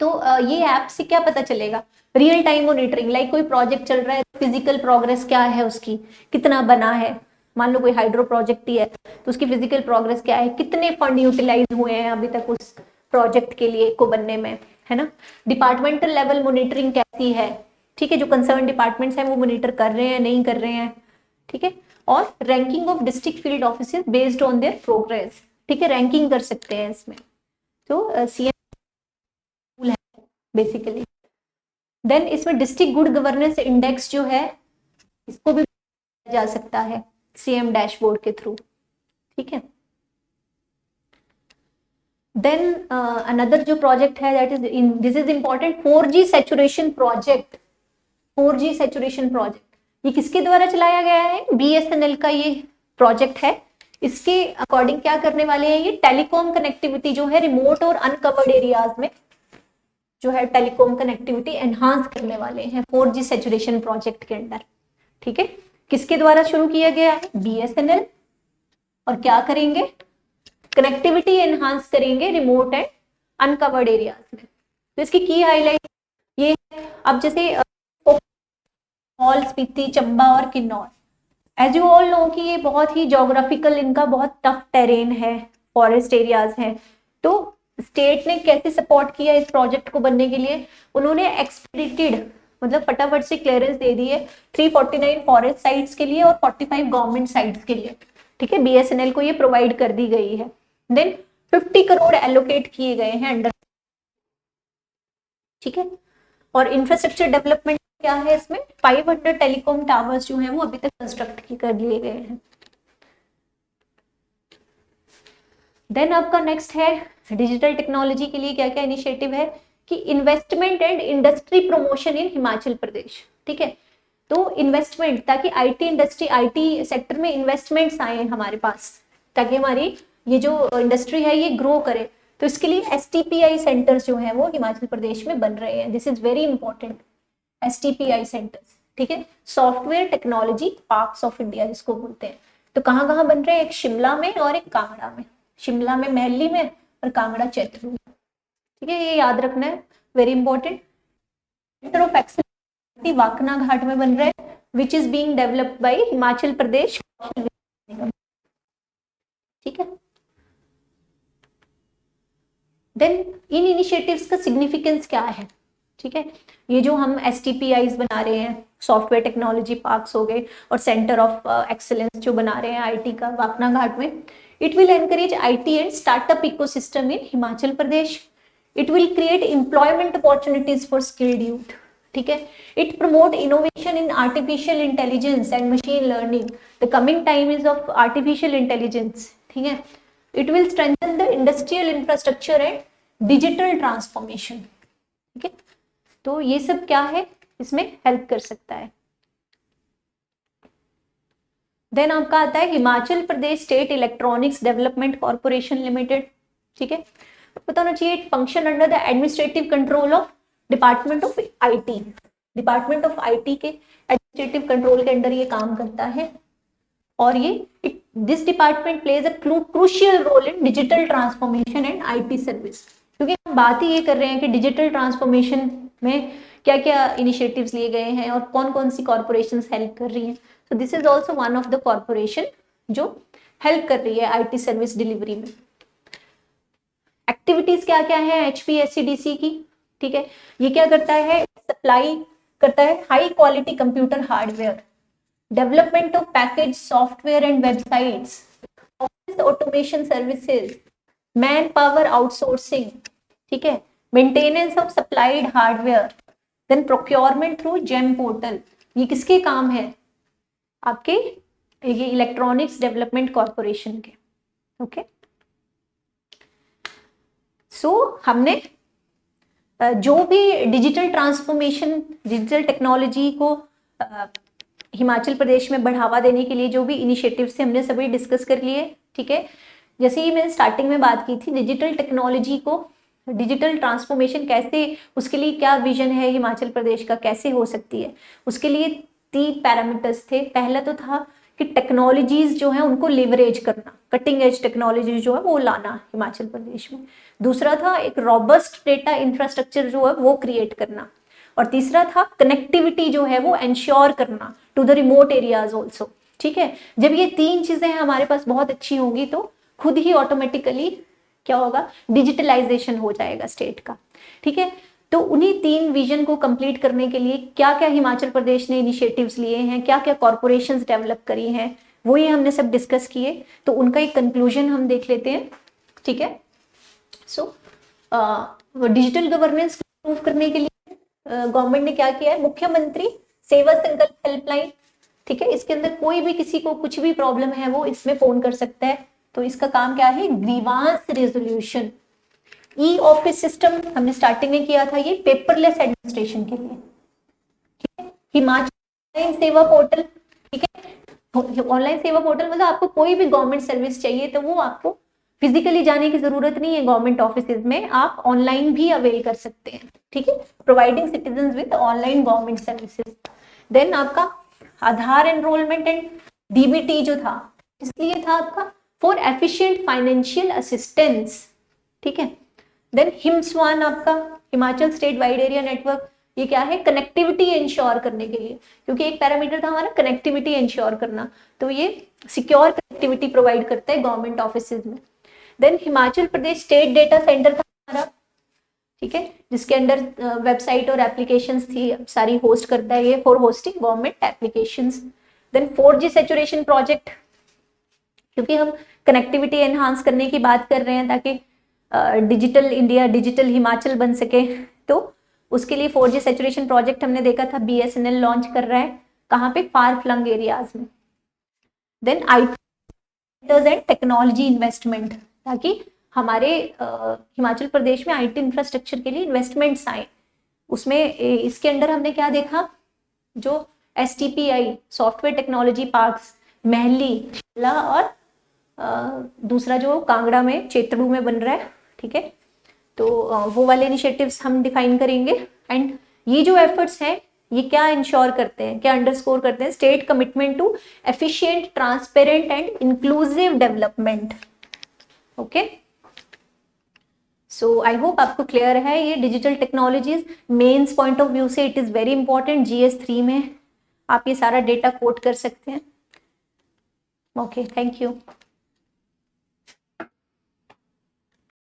[SPEAKER 1] तो ये ऐप से क्या पता चलेगा, रियल टाइम मॉनिटरिंग, लाइक कोई प्रोजेक्ट चल रहा है, फिजिकल प्रोग्रेस क्या है उसकी, कितना बना है। मान लो कोई हाइड्रो प्रोजेक्ट ही है तो उसकी फिजिकल प्रोग्रेस क्या है, कितने फंड यूटिलाइज हुए हैं अभी तक उस प्रोजेक्ट के लिए को बनने में, है ना। डिपार्टमेंटल लेवल मॉनिटरिंग कैसी है, ठीक है, जो कंसर्न डिपार्टमेंट्स हैं वो मॉनिटर कर रहे हैं नहीं कर रहे हैं। ठीक है, और ranking of district field officers based on their progress. ठीक है, रैंकिंग कर सकते हैं इसमें, तो सीएम है बेसिकली। देन इसमें डिस्ट्रिक्ट गुड गवर्नेंस इंडेक्स जो है इसको भी जा सकता है सीएम डैशबोर्ड के थ्रू। ठीक है, देन अनदर जो प्रोजेक्ट है that is this is important 4G saturation project. 4G saturation project ये किसके द्वारा चलाया गया है, बीएसएनएल का ये प्रोजेक्ट है। इसके अकॉर्डिंग क्या करने वाले हैं, ये टेलीकॉम कनेक्टिविटी जो है रिमोट और अनकवर्ड एरियाज में जो है टेलीकॉम कनेक्टिविटी एनहांस करने वाले हैं 4G सैचुरेशन प्रोजेक्ट के अंडर। ठीक है, किसके द्वारा शुरू किया गया है, बीएसएनएल। और क्या करेंगे, कनेक्टिविटी एनहांस करेंगे रिमोट एंड अनकवर्ड एरियाज में। तो इसकी की हाईलाइट ये, अब जैसे स्पीति, चंबा और Kinnaur, as you all know कि ये बहुत ही जोग्राफिकल, इनका बहुत टफ टेरेन है, फॉरेस्ट एरियाज हैं। तो स्टेट ने कैसे सपोर्ट किया इस प्रोजेक्ट को बनने के लिए, उन्होंने एक्सपीडिटेड मतलब फटाफट से क्लियरेंस दे दी है 349 फॉरेस्ट साइट्स के लिए और 45 गवर्नमेंट साइट्स के लिए। ठीक है, बीएसएनएल को ये प्रोवाइड कर दी गई है। देन 50 करोड़ एलोकेट किए गए हैं अंडर। ठीक है, और इंफ्रास्ट्रक्चर डेवलपमेंट क्या है इसमें, 500 टेलीकॉम टावर्स जो हैं वो अभी तक कंस्ट्रक्ट कर लिए गए हैं। देन आपका नेक्स्ट है डिजिटल टेक्नोलॉजी के लिए क्या क्या इनिशिएटिव है कि investment and industry promotion in Himachal Pradesh. ठीक है, तो इन्वेस्टमेंट, ताकि आईटी इंडस्ट्री, आईटी सेक्टर में इन्वेस्टमेंट्स आए हमारे पास, ताकि हमारी ये जो इंडस्ट्री है ये ग्रो करे। तो इसके लिए एसटीपीआई सेंटर्स जो है वो हिमाचल प्रदेश में बन रहे हैं। This is very important, STPI centres. ठीक है, software technology parks of India जिसको बोलते हैं। तो कहाँ कहाँ बन रहे हैं, एक शिमला में और एक कांगड़ा में। शिमला में महली में और कांगड़ा चैथरू। ठीक है, ये याद रखना है, very important. Centre of excellence Waknaghat में बन रहा है, which is being developed by Himachal Pradesh. ठीक है, देन इन इनिशिएटिव्स का सिग्निफिकेंस क्या है। ठीक है, ये जो हम एसटीपीआईज बना रहे हैं, सॉफ्टवेयर टेक्नोलॉजी पार्क्स हो गए और सेंटर ऑफ एक्सीलेंस जो बना रहे हैं आईटी का वाकना घाट में, it will encourage IT and startup ecosystem in Himachal Pradesh. It will create employment opportunities for skilled youth. ठीक है, it promote innovation in artificial intelligence and machine learning. The coming time is of artificial intelligence. ठीक है, it will strengthen the industrial infrastructure and digital transformation. ठीक है, तो ये सब क्या है, इसमें हेल्प कर सकता है। देन आपका आता है Himachal Pradesh state electronics development corporation limited. ठीक है, बताना चाहिए it function under the administrative control of department of IT. Department of IT के एडमिनिस्ट्रेटिव कंट्रोल के अंडर ये काम करता है, और ये this department plays a crucial role in digital transformation and IT service. क्योंकि हम बात ही ये कर रहे हैं कि डिजिटल ट्रांसफॉर्मेशन में क्या क्या इनिशिएटिव्स लिए गए हैं और कौन कौन सी कॉर्पोरेशंस हेल्प कर रही हैं। So this is also one of the corporation जो हेल्प कर रही है आईटी सर्विस डिलीवरी में। एक्टिविटीज क्या क्या है HPSCDC की। ठीक है, ये क्या करता है, सप्लाई करता है high quality computer hardware, development of package software and websites, office automation services, man power outsourcing. ठीक है, maintenance of supplied hardware, then procurement through GeM portal. ये किसके काम है, आपके ये इलेक्ट्रॉनिक्स डेवलपमेंट कॉर्पोरेशन के। ओके, सो हमने जो भी डिजिटल ट्रांसफॉर्मेशन, डिजिटल टेक्नोलॉजी को हिमाचल प्रदेश में बढ़ावा देने के लिए जो भी इनिशिएटिव्स थे हमने सभी डिस्कस कर लिए। ठीक है, जैसे ही मैंने स्टार्टिंग में बात की थी, डिजिटल टेक्नोलॉजी को, डिजिटल ट्रांसफॉर्मेशन कैसे, उसके लिए क्या विजन है हिमाचल प्रदेश का, कैसे हो सकती है, उसके लिए 3 पैरामीटर्स थे। पहला तो था कि टेक्नोलॉजीज जो है उनको लेवरेज करना, कटिंग एज टेक्नोलॉजी जो है वो लाना हिमाचल प्रदेश में। दूसरा था एक रॉबस्ट डेटा इंफ्रास्ट्रक्चर जो है वो क्रिएट करना, और तीसरा था कनेक्टिविटी जो है वो एंश्योर करना to the remote areas also. ठीक है, जब ये 3 चीजें हमारे पास बहुत अच्छी होंगी तो खुद ही ऑटोमेटिकली क्या होगा, डिजिटलाइजेशन हो जाएगा स्टेट का। ठीक है, तो उन्हीं 3 विजन को कंप्लीट करने के लिए क्या क्या हिमाचल प्रदेश ने इनिशिएटिव्स लिए हैं, क्या क्या कॉर्पोरेशंस डेवलप करी हैं, वो ये हमने सब डिस्कस किए। तो उनका एक कंक्लूजन हम देख लेते हैं। ठीक है, सो डिजिटल गवर्नेंस इंप्रूव करने के लिए गवर्नमेंट ने क्या किया है, मुख्यमंत्री सेवा संकल्प हेल्पलाइन। ठीक है, इसके अंदर कोई भी किसी को कुछ भी प्रॉब्लम है वो इसमें फोन कर सकता है। तो इसका काम क्या है, grievance resolution. E office system हमने स्टार्टिंग में किया था, ये पेपरलेस एडमिनिस्ट्रेशन के लिए। ठीक है, हिमाचल ऑनलाइन सेवा पोर्टल। ठीक है, ऑनलाइन सेवा पोर्टल मतलब आपको कोई भी गवर्नमेंट सर्विस चाहिए तो वो आपको फिजिकली जाने की जरूरत नहीं है, गवर्नमेंट ऑफिसेज में आप ऑनलाइन भी अवेल कर सकते हैं। ठीक है, providing citizen with online government services. Then आपका आधार एनरोलमेंट एंड डीबीटी जो था, इसलिए था आपका फॉर एफिशिएंट फाइनेंशियल असिस्टेंस, ठीक है। देन हिमस्वान आपका Himachal state wide area network, ये क्या है, कनेक्टिविटी इंश्योर करने के लिए, क्योंकि एक पैरामीटर था हमारा कनेक्टिविटी इंश्योर करना, तो ये सिक्योर कनेक्टिविटी प्रोवाइड करता है गवर्नमेंट ऑफिसेज में। Then Himachal Pradesh state data centre था हमारा, ठीक है, जिसके अंडर वेबसाइट और एप्लीकेशंस थी सारी होस्ट करता है ये, for hosting government applications. Then 4G saturation project, क्योंकि हम कनेक्टिविटी एनहांस करने की बात कर रहे हैं ताकि डिजिटल इंडिया, डिजिटल हिमाचल बन सके, तो उसके लिए 4G सैचुरेशन प्रोजेक्ट हमने देखा था BSNL लॉन्च कर रहा है, कहाँ पे, फार फ्लंग एरियाज में। Then IT and technology investment, ताकि हमारे हिमाचल प्रदेश में IT इंफ्रास्ट्रक्चर के लिए इन्वेस्टमेंट्स आए, उसमें इसके अंदर हमने क्या देखा, जो STPI software technology parks Mehli, Shimla और दूसरा जो कांगड़ा में चेतड़ू में बन रहा है, ठीक है, तो वो वाले इनिशिएटिव्स हम डिफाइन करेंगे। एंड ये जो एफर्ट्स हैं ये क्या इंश्योर करते हैं, क्या अंडरस्कोर करते हैं, state commitment to efficient, transparent and inclusive development. Okay, so I hope आपको क्लियर है ये digital technologies. Mains point of view से it is very important, GS3 में आप ये सारा डेटा कोट कर सकते हैं। Okay, thank you.